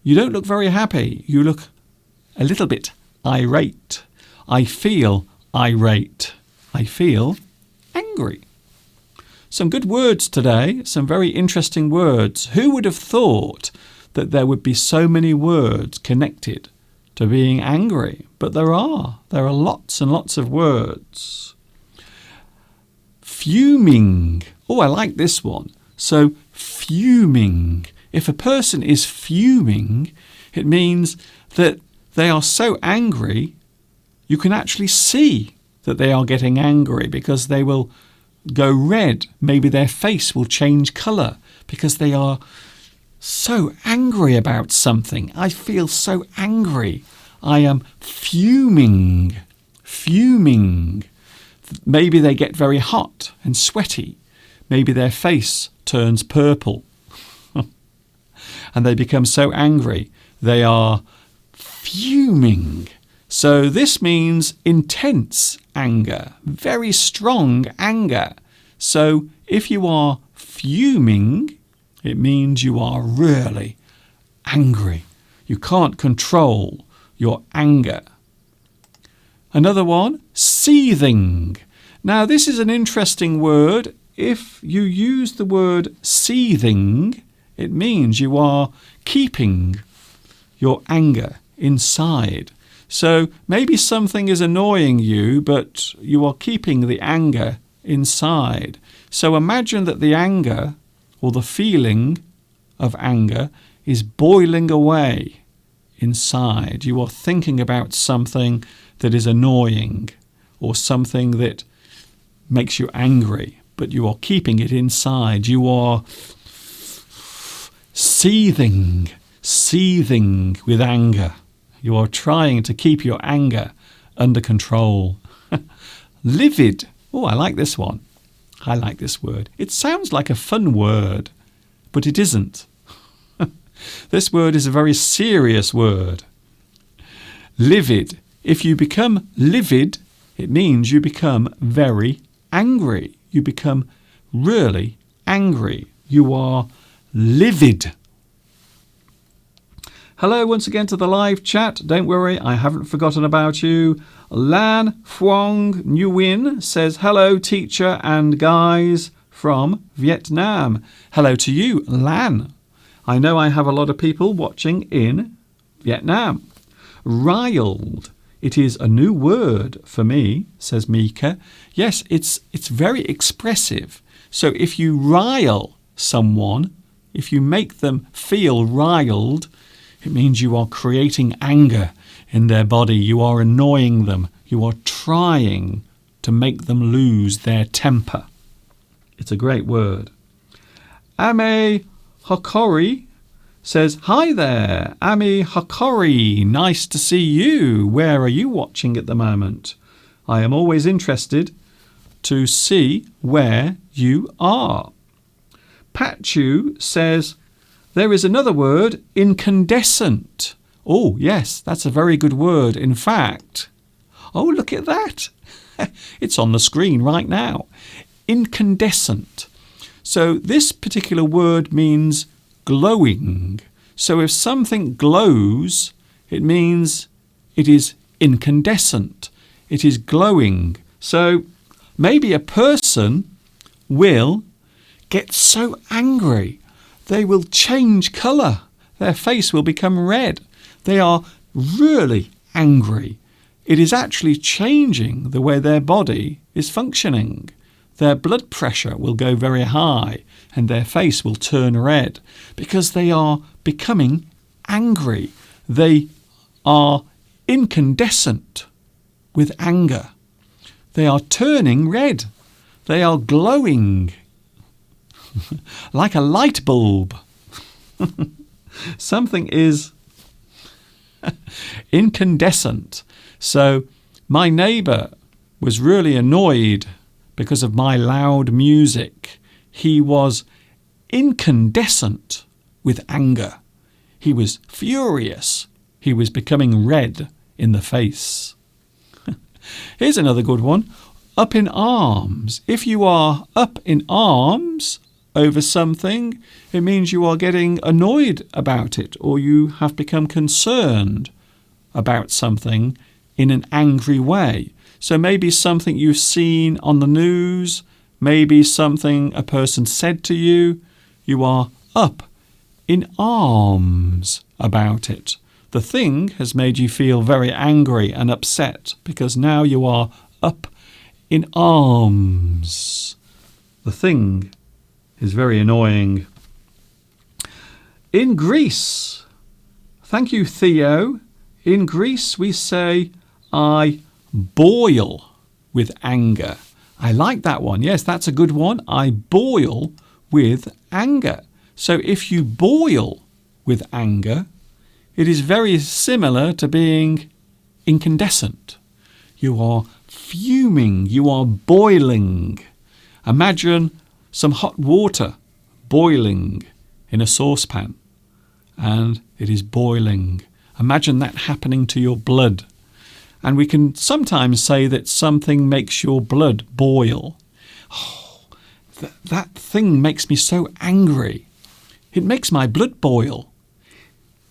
A: You don't look very happy. You look a little bit irate. I feel irate. I feel angry. Some good words today, some very interesting words. Who would have thought that there would be so many words connected to being angry? But there are. There are lots and lots of words. Fuming. Oh, I like this one. So, fuming. If a person is fuming, it means that they are so angry, you can actually see that they are getting angry because they will go red. Maybe their face will change colour because they are so angry about something. I feel so angry. I am fuming. Fuming. Maybe they get very hot and sweaty. Maybe their face turns purple. And they become so angry. They are fuming. So this means intense anger, very strong anger. So if you are fuming, it means you are really angry. You can't control your anger. Another one, seething. Now, this is an interesting word. If you use the word seething, it means you are keeping your anger inside. So maybe something is annoying you, but you are keeping the anger inside. So imagine that the anger or the feeling of anger is boiling away inside. You are thinking about something that is annoying or something that makes you angry, but you are keeping it inside. You are seething with anger. You are trying to keep your anger under control. Livid. Oh, I like this one. I like this word. It sounds like a fun word, but it isn't. This word is a very serious word. Livid. If you become livid, it means you become very angry. You become really angry. You are livid. Hello once again to the live chat. Don't worry, I haven't forgotten about you. Lan Phuong Nguyen says, hello teacher and guys from Vietnam. Hello to you, Lan. I know I have a lot of people watching in Vietnam. Riled. It is a new word for me, says Mika. Yes, it's very expressive. So if you rile someone, if you make them feel riled, it means you are creating anger in their body. You are annoying them. You are trying to make them lose their temper. It's a great word. Ame Hokori says, hi there, Ame Hokori. Nice to see you. Where are you watching at the moment? I am always interested to see where you are. Pachu says, there is another word, incandescent. Oh, yes, that's a very good word. In fact, oh, look at that. It's on the screen right now. Incandescent. So this particular word means glowing. So if something glows, it means it is incandescent. It is glowing. So maybe a person will get so angry they will change colour. Their face will become red. They are really angry. It is actually changing the way their body is functioning. Their blood pressure will go very high and their face will turn red because they are becoming angry. They are incandescent with anger. They are turning red. They are glowing like a light bulb. Something is incandescent. So my neighbour was really annoyed because of my loud music. He was incandescent with anger. He was furious. He was becoming red in the face. Here's another good one. Up in arms. If you are up in arms over something, it means you are getting annoyed about it, or you have become concerned about something in an angry way. So maybe something you've seen on the news, maybe something a person said to you, you are up in arms about it. The thing has made you feel very angry and upset because now you are up in arms. The thing is very annoying. In Greece, thank you, Theo. In Greece, we say, I boil with anger. I like that one. Yes, that's a good one. I boil with anger. So if you boil with anger, it is very similar to being incandescent. You are fuming. You are boiling. Imagine some hot water boiling in a saucepan, and it is boiling. Imagine that happening to your blood. And we can sometimes say that something makes your blood boil. Oh, that thing makes me so angry. It makes my blood boil.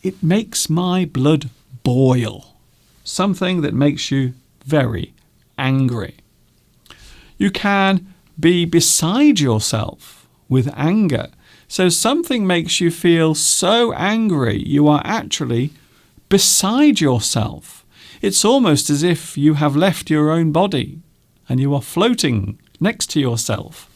A: it makes my blood boil. Something that makes you very angry. You can be beside yourself with anger. So something makes you feel so angry you are actually beside yourself. It's almost as if you have left your own body and you are floating next to yourself.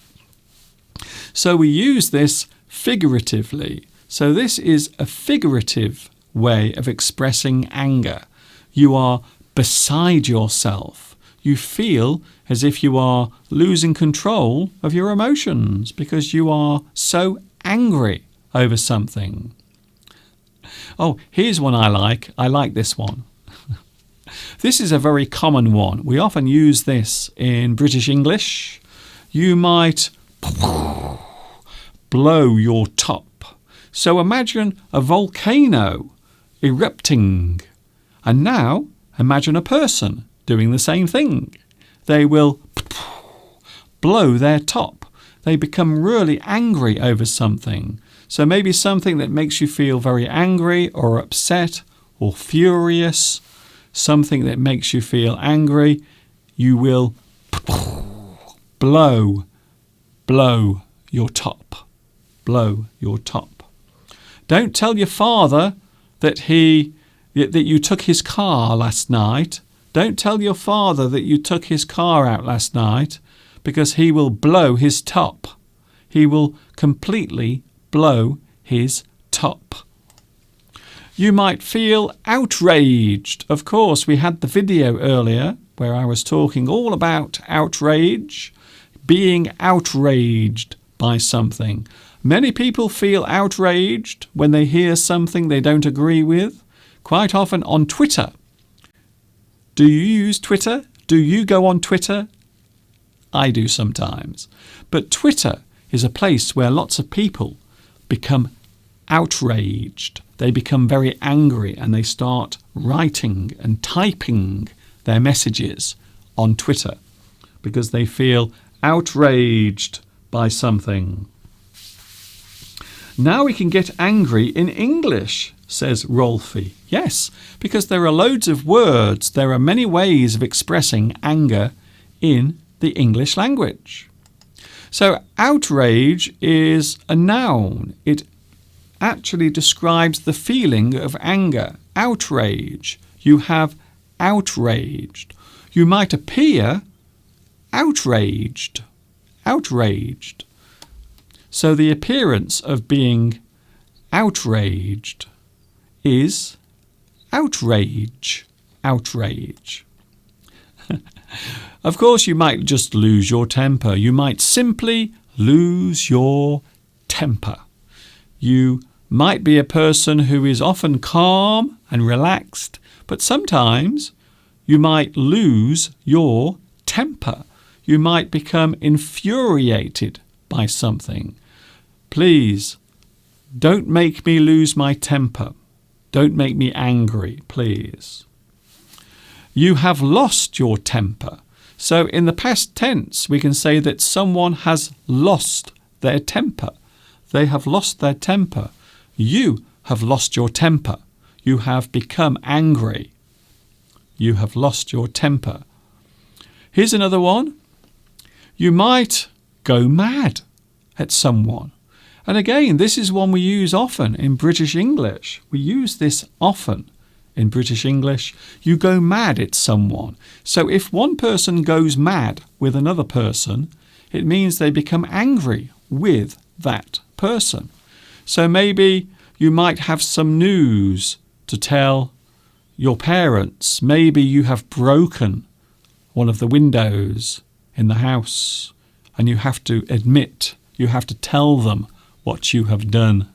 A: So we use this figuratively. So this is a figurative way of expressing anger. You are beside yourself. You feel as if you are losing control of your emotions because you are so angry over something. Oh, here's one I like. I like this one. This is a very common one. We often use this in British English. You might blow your top. So imagine a volcano erupting. And now imagine a person doing the same thing. They will blow their top. They become really angry over something. So maybe something that makes you feel very angry or upset or furious, something that makes you feel angry, you will blow your top. Blow your top. Don't tell your father that you took his car last night. Don't tell your father that you took his car out last night, because he will blow his top. He will completely blow his top. You might feel outraged. Of course, we had the video earlier where I was talking all about outrage, being outraged by something. Many people feel outraged when they hear something they don't agree with, quite often on Twitter. Do you use Twitter? Do you go on Twitter? I do sometimes. But Twitter is a place where lots of people become outraged. They become very angry and they start writing and typing their messages on Twitter because they feel outraged by something. Now we can get angry in English, says Rolfie. Yes, because there are loads of words. There are many ways of expressing anger in the English language. So outrage is a noun. It actually describes the feeling of anger. Outrage. You have outraged. You might appear outraged. Outraged. So the appearance of being outraged is outrage. Outrage. Of course, you might just lose your temper. You might simply lose your temper. You might be a person who is often calm and relaxed, but sometimes you might lose your temper. You might become infuriated by something. Please, don't make me lose my temper. Don't make me angry, please. You have lost your temper. So in the past tense, we can say that someone has lost their temper. They have lost their temper. You have lost your temper. You have become angry. You have lost your temper. Here's another one. You might go mad at someone. And again, this is one we use often in British English. We use this often in British English. You go mad at someone. So if one person goes mad with another person, it means they become angry with that person. So maybe you might have some news to tell your parents. Maybe you have broken one of the windows in the house and you have to admit, you have to tell them what you have done.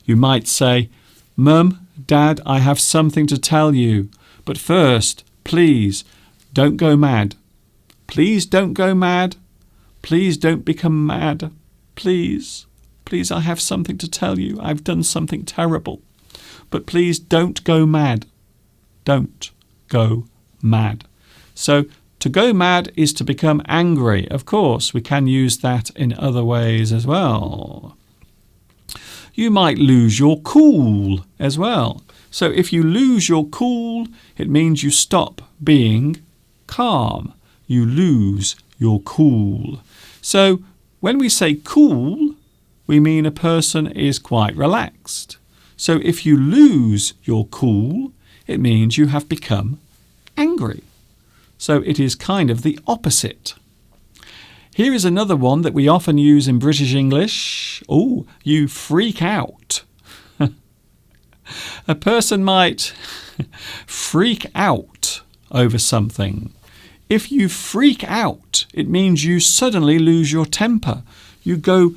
A: You might say, Mum, Dad, I have something to tell you, but first, please don't go mad. Please don't go mad. Please don't become mad. Please, I have something to tell you. I've done something terrible. But please don't go mad. Don't go mad. So to go mad is to become angry. Of course, we can use that in other ways as well. You might lose your cool as well. So if you lose your cool, it means you stop being calm. You lose your cool. So when we say cool, we mean a person is quite relaxed. So if you lose your cool, it means you have become angry. So it is kind of the opposite. Here is another one that we often use in British English. Oh, you freak out. A person might freak out over something. If you freak out, it means you suddenly lose your temper. You go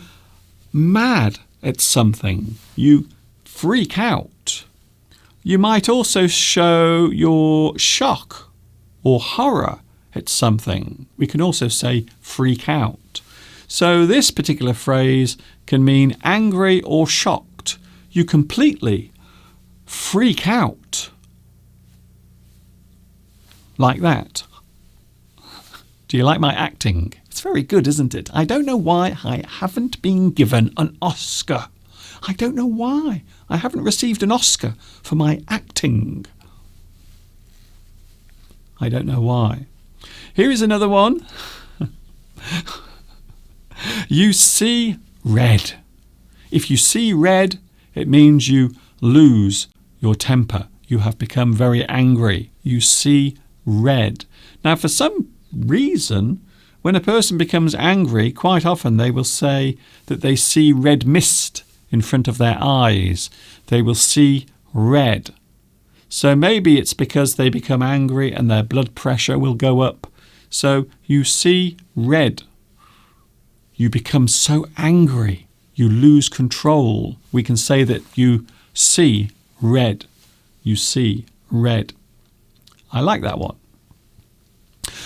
A: mad at something. You freak out. You might also show your shock or horror at something. We can also say freak out. So this particular phrase can mean angry or shocked. You completely freak out. Like that. Do you like my acting? It's very good, isn't it? I don't know why I haven't been given an Oscar. I don't know why. I haven't received an Oscar for my acting. I don't know why. Here is another one. You see red. If you see red, it means you lose your temper. You have become very angry. You see red. Now, for some reason, when a person becomes angry, quite often they will say that they see red mist in front of their eyes. They will see red. So maybe it's because they become angry and their blood pressure will go up. So you see red. You become so angry. You lose control. We can say that you see red. You see red. I like that one.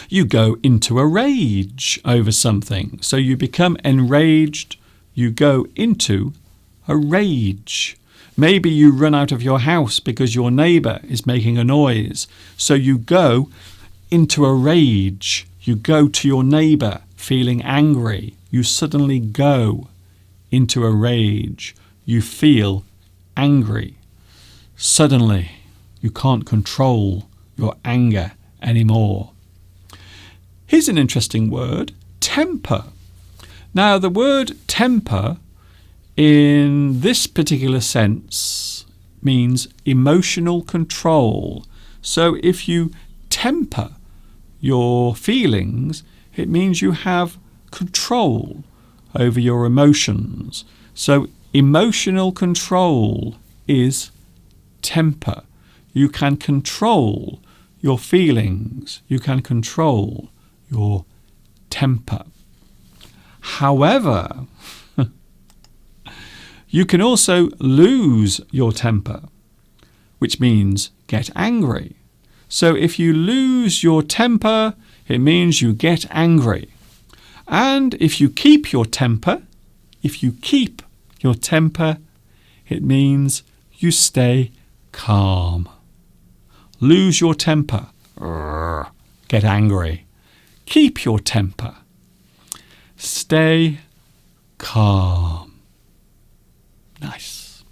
A: You go into a rage over something. So you become enraged. You go into a rage. Maybe you run out of your house because your neighbour is making a noise. So you go into a rage. You go to your neighbour feeling angry. You suddenly go into a rage. You feel angry. Suddenly, you can't control your anger anymore. Here's an interesting word, temper. Now, the word temper in this particular sense means emotional control. So if you temper your feelings, it means you have control over your emotions. So emotional control is temper. You can control your feelings. You can control your temper. However, you can also lose your temper, which means get angry. So if you lose your temper, it means you get angry. And if you keep your temper, it means you stay calm. Lose your temper. Get angry. Keep your temper. Stay calm. Nice.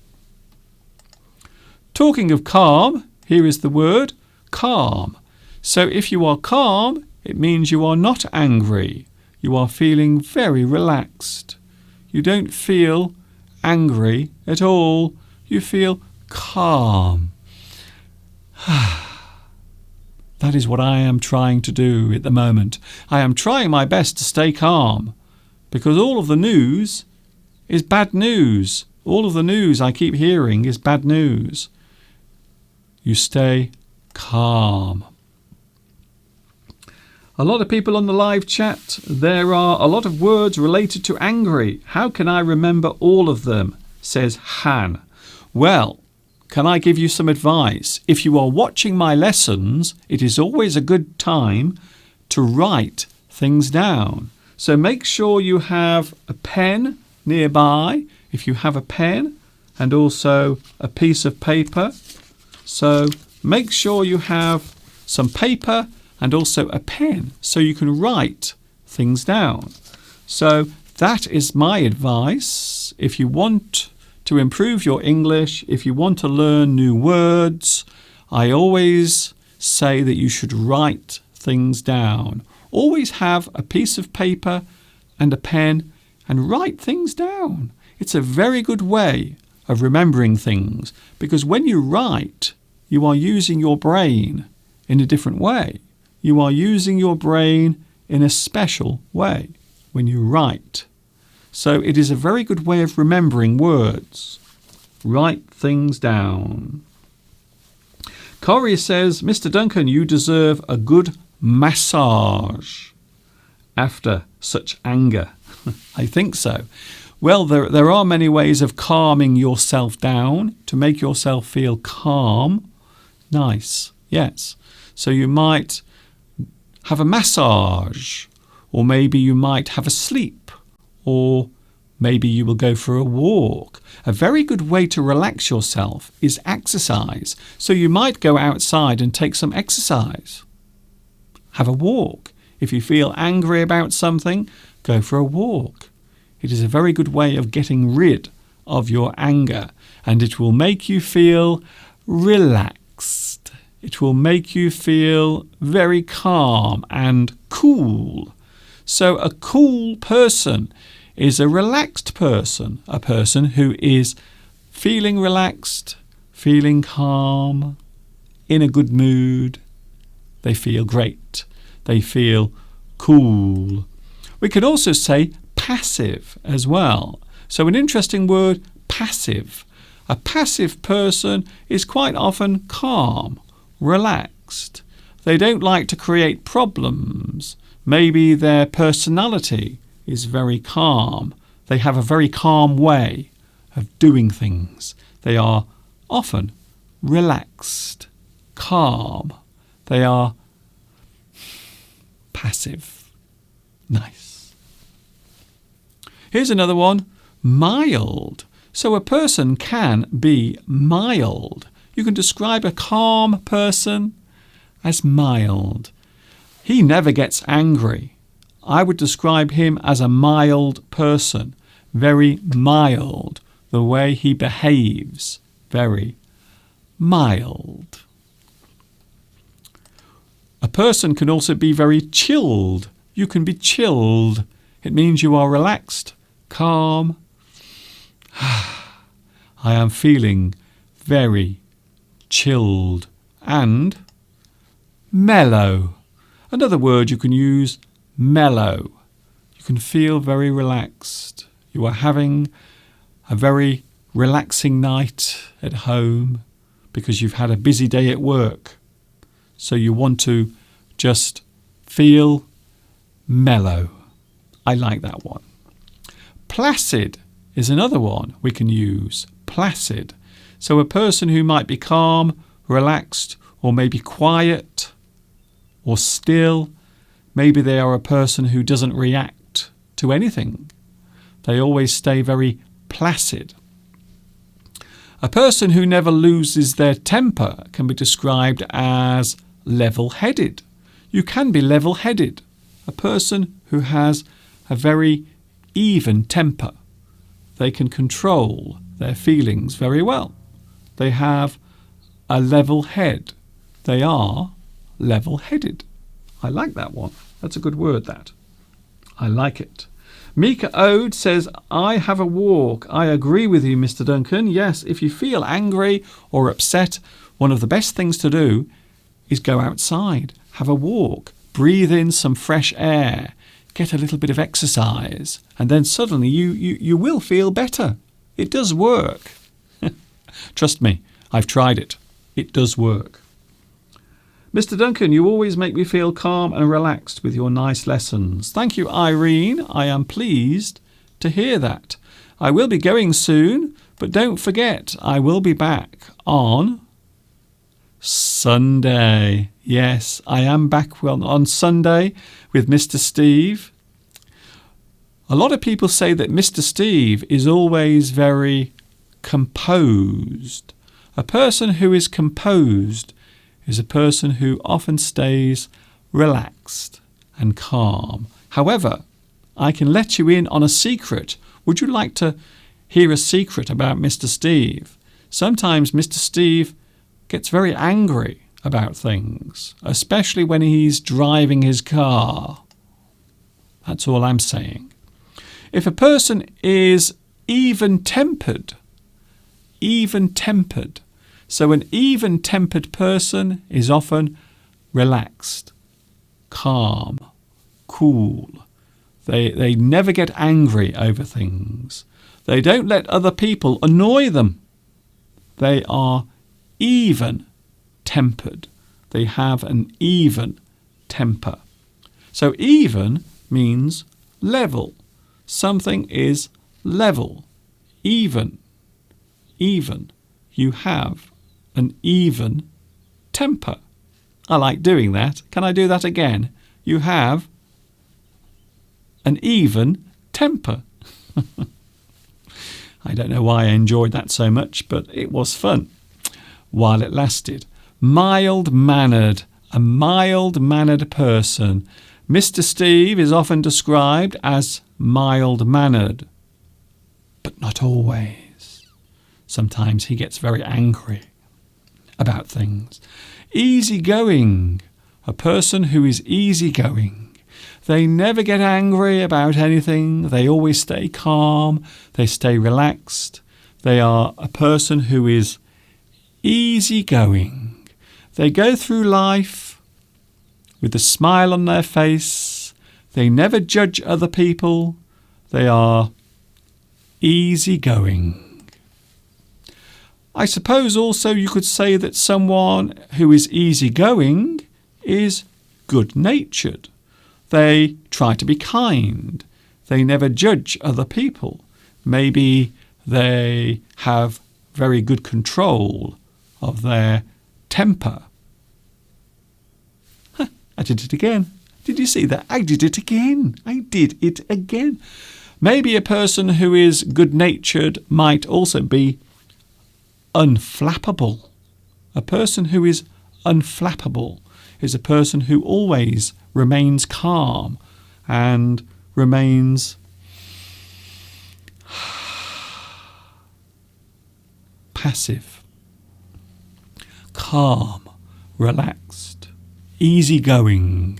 A: Talking of calm, here is the word calm. So if you are calm, it means you are not angry. You are feeling very relaxed. You don't feel angry at all. You feel calm. That is what I am trying to do at the moment. I am trying my best to stay calm because all of the news is bad news. All of the news I keep hearing is bad news. You stay calm. A lot of people on the live chat. There are a lot of words related to angry. How can I remember all of them? Says Han. Well, can I give you some advice? If you are watching my lessons, it is always a good time to write things down. So make sure you have a pen nearby, if you have a pen, and also a piece of paper. So make sure you have some paper and also a pen so you can write things down. So that is my advice. If you want to improve your English, if you want to learn new words, I always say that you should write things down. Always have a piece of paper and a pen and write things down. It's a very good way of remembering things, because when you write, you are using your brain in a different way. You are using your brain in a special way when you write. So it is a very good way of remembering words. Write things down. Corey says, Mr. Duncan, you deserve a good massage after such anger. I think so. Well, there are many ways of calming yourself down to make yourself feel calm. Nice, yes. So you might have a massage, or maybe you might have a sleep, or maybe you will go for a walk. A very good way to relax yourself is exercise. So you might go outside and take some exercise. Have a walk. If you feel angry about something, go for a walk. It is a very good way of getting rid of your anger, and it will make you feel relaxed. It will make you feel very calm and cool. So a cool person is a relaxed person, a person who is feeling relaxed, feeling calm, in a good mood. They feel great. They feel cool. We could also say passive as well. So an interesting word, passive. A passive person is quite often calm, relaxed. They don't like to create problems. Maybe their personality is very calm. They have a very calm way of doing things. They are often relaxed, calm. They are passive. Nice. Here's another one, mild. So a person can be mild. You can describe a calm person as mild. He never gets angry. I would describe him as a mild person. Very mild. The way he behaves. Very mild. A person can also be very chilled. You can be chilled. It means you are relaxed, calm. I am feeling very chilled. And mellow. Another word you can use, mellow. You can feel very relaxed. You are having a very relaxing night at home because you've had a busy day at work. So you want to just feel mellow. I like that one. Placid is another one we can use. Placid. So a person who might be calm, relaxed, or maybe quiet or still. Maybe they are a person who doesn't react to anything. They always stay very placid. A person who never loses their temper can be described as level-headed. You can be level-headed. A person who has a very even temper. They can control their feelings very well. They have a level head. They are level-headed. I like that one. That's a good word, that. I like it. Mika Ode says, I have a walk. I agree with you, Mr. Duncan. Yes, if you feel angry or upset, one of the best things to do is go outside, have a walk, breathe in some fresh air, get a little bit of exercise, and then suddenly you will feel better. It does work. Trust me, I've tried it. It does work. Mr. Duncan, you always make me feel calm and relaxed with your nice lessons. Thank you, Irene. I am pleased to hear that. I will be going soon, but don't forget, I will be back on Sunday. Yes, I am back on Sunday with Mr. Steve. A lot of people say that Mr. Steve is always very composed. A person who is composed is a person who often stays relaxed and calm. However, I can let you in on a secret. Would you like to hear a secret about Mr. Steve. Sometimes Mr. Steve gets very angry about things, especially when he's driving his car. That's all I'm saying. If a person is even-tempered, so an even-tempered person is often relaxed, calm, cool. They never get angry over things. They don't let other people annoy them. They are even-tempered. They have an even temper. So even means level. Something is level, even. You have an even temper. I like doing that. Can I do that again? You have an even temper. I don't know why I enjoyed that so much, but it was fun while it lasted. Mild-mannered, a mild-mannered person. Mr. Steve is often described as mild-mannered, but not always. Sometimes he gets very angry about things. Easygoing, a person who is easygoing. They never get angry about anything. They always stay calm. They stay relaxed. They are a person who is easygoing. They go through life with a smile on their face. They never judge other people. They are easygoing. I suppose also you could say that someone who is easygoing is good-natured. They try to be kind. They never judge other people. Maybe they have very good control of their temper. I did it again. Did you see that? I did it again. Maybe a person who is good-natured might also be unflappable. A person who is unflappable is a person who always remains calm and remains passive, calm, relaxed, easygoing.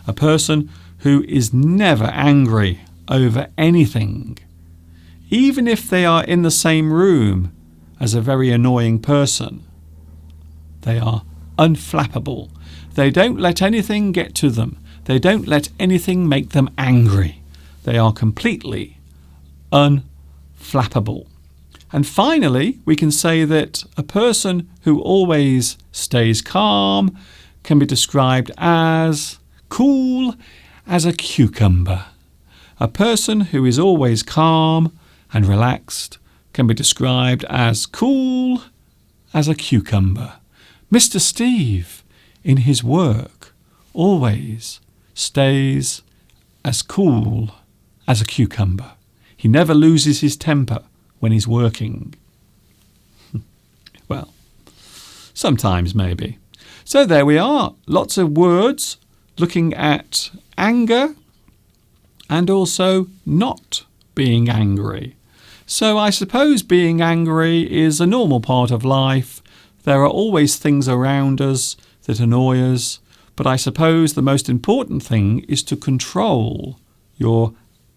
A: A person who is never angry over anything, even if they are in the same room as a very annoying person. They are unflappable. They don't let anything get to them. They don't let anything make them angry. They are completely unflappable. And finally, we can say that a person who always stays calm can be described as cool as a cucumber. A person who is always calm and relaxed can be described as cool as a cucumber. Mr. Steve, in his work, always stays as cool as a cucumber. He never loses his temper when he's working. Well, sometimes maybe. So there we are. Lots of words looking at anger and also not being angry. So I suppose being angry is a normal part of life. There are always things around us that annoy us, but I suppose the most important thing is to control your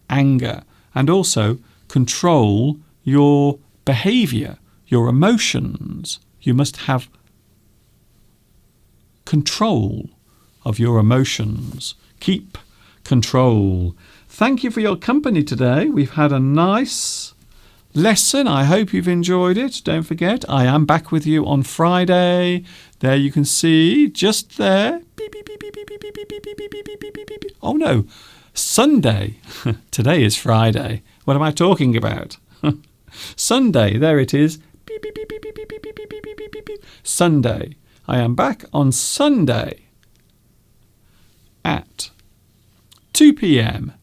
A: anger and also control your behaviour, your emotions. You must have control of your emotions. Keep control. Thank you for your company today. We've had a nice lesson. I hope you've enjoyed it. Don't forget, I am back with you on Friday. There you can see, just there. Beep, beep, beep, beep, beep, beep, beep, beep, beep, beep, beep, beep, beep, beep. Oh no, Sunday. Today is Friday. What am I talking about? Sunday, there it is. Beep, beep, beep, beep, beep, beep, beep, beep, beep, beep, beep, beep. Sunday. I am back on Sunday at 2 p.m.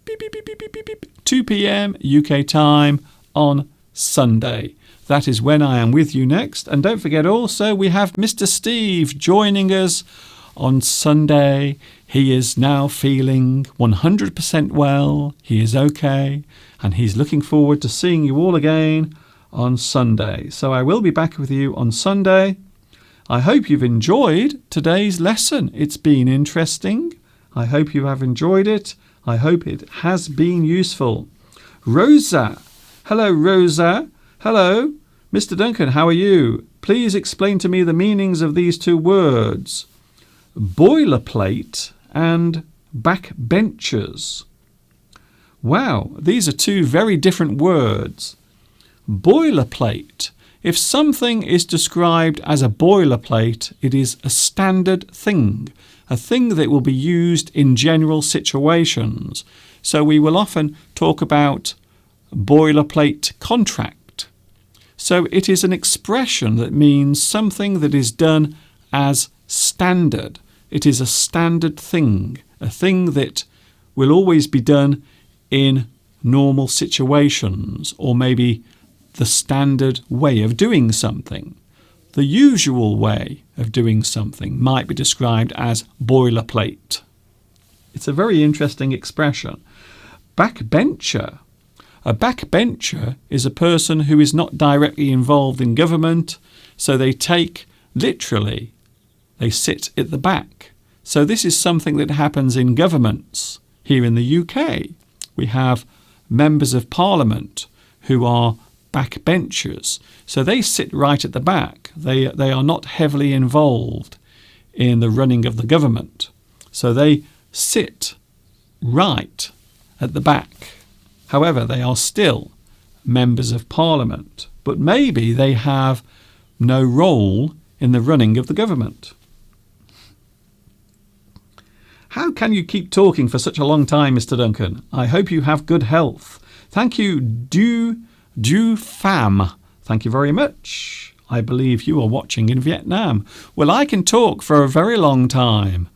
A: Beep, beep, beep, beep, beep, beep, beep. 2 p.m. UK time on Sunday. That is when I am with you next. And don't forget also, we have Mr. Steve joining us on Sunday. He is now feeling 100% well. He is okay. And he's looking forward to seeing you all again on Sunday. So I will be back with you on Sunday. I hope you've enjoyed today's lesson. It's been interesting. I hope you have enjoyed it. I hope it has been useful. Rosa. Hello, Rosa. Hello. Mr. Duncan, how are you? Please explain to me the meanings of these two words. Boilerplate and backbenchers. Wow, these are two very different words. Boilerplate. If something is described as a boilerplate, it is a standard thing, a thing that will be used in general situations. So we will often talk about boilerplate contract. So it is an expression that means something that is done as standard. It is a standard thing, a thing that will always be done in normal situations, or maybe the standard way of doing something. The usual way of doing something might be described as boilerplate. It's a very interesting expression. Backbencher. A backbencher is a person who is not directly involved in government, so they sit at the back. So this is something that happens in governments. Here in the UK, we have members of Parliament who are backbenchers. So they sit right at the back. They are not heavily involved in the running of the government. So they sit right at the back. However, they are still members of Parliament, but maybe they have no role in the running of the government. How can you keep talking for such a long time, Mr. Duncan? I hope you have good health. Thank you, Du Pham. Thank you very much. I believe you are watching in Vietnam. Well, I can talk for a very long time.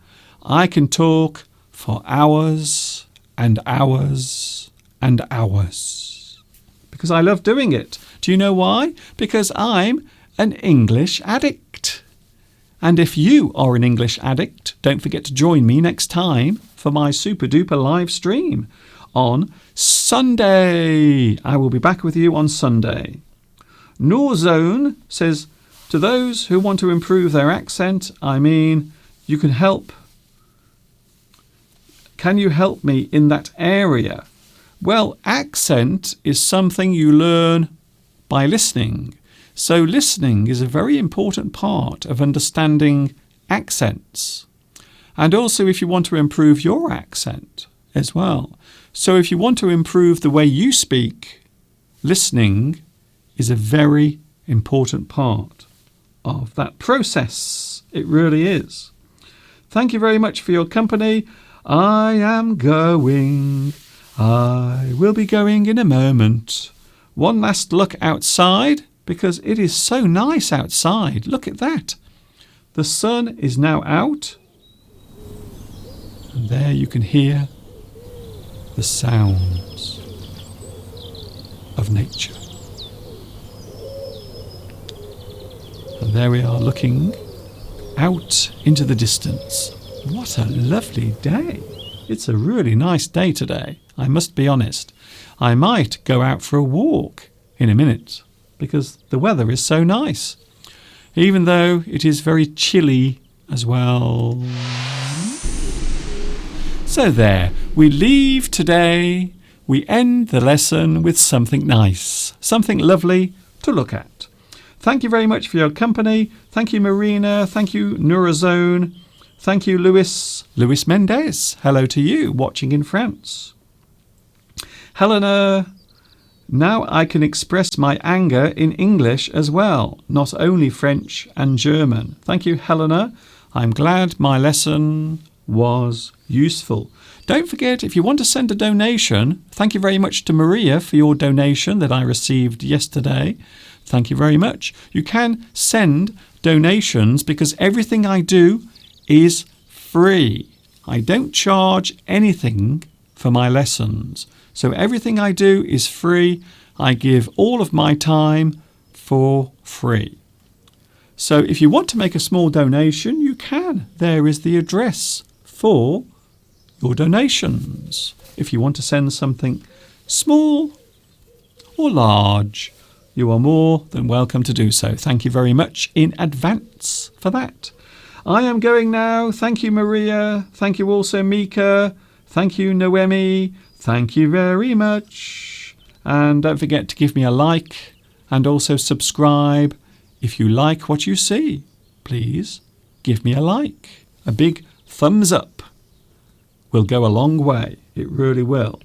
A: I can talk for hours and hours and hours. Because I love doing it. Do you know why? Because I'm an English addict. And if you are an English addict, don't forget to join me next time for my super duper live stream on Sunday. I will be back with you on Sunday. Noorzone says, to those who want to improve their accent, you can help. Can you help me in that area? Well, accent is something you learn by listening. So listening is a very important part of understanding accents. And also if you want to improve your accent as well. So if you want to improve the way you speak, listening is a very important part of that process. It really is. Thank you very much for your company. I am going. I will be going in a moment. One last look outside, because it is so nice outside. Look at that. The sun is now out. And there you can hear the sounds of nature. And there we are looking out into the distance. What a lovely day. It's a really nice day today, I must be honest. I might go out for a walk in a minute because the weather is so nice, even though it is very chilly as well. So there, we leave today. We end the lesson with something nice, something lovely to look at. Thank you very much for your company. Thank you, Marina. Thank you, Noorzone. Thank you, Luis Mendez. Hello to you, watching in France. Helena, now I can express my anger in English as well, not only French and German. Thank you, Helena. I'm glad my lesson was useful. Don't forget, if you want to send a donation, thank you very much to Maria for your donation that I received yesterday. Thank you very much. You can send donations because everything I do is free. I don't charge anything for my lessons. So everything I do is free. I give all of my time for free. So if you want to make a small donation, you can. There is the address for your donations. If you want to send something small or large, you are more than welcome to do so. Thank you very much in advance for that. I am going now. Thank you, Maria. Thank you also, Mika. Thank you, Noemi. Thank you very much. And don't forget to give me a like and also subscribe. If you like what you see, please give me a like. A big thumbs up will go a long way. It really will.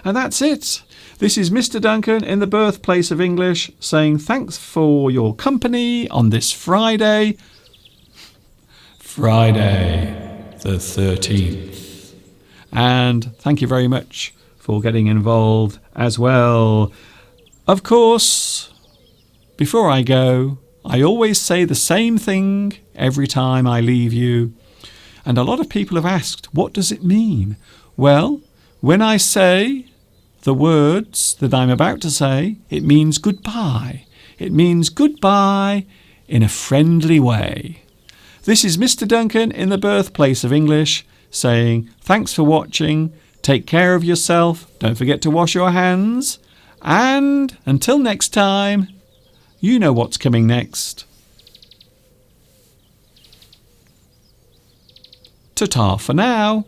A: And that's it. This is Mr. Duncan in the birthplace of English saying thanks for your company on this Friday the 13th. And thank you very much for getting involved as well. Of course, before I go, I always say the same thing every time I leave you. And a lot of people have asked, what does it mean? Well, when I say the words that I'm about to say, it means goodbye. It means goodbye in a friendly way. This is Mr. Duncan in the birthplace of English saying thanks for watching. Take care of yourself. Don't forget to wash your hands. And until next time, you know what's coming next. Ta-ta for now.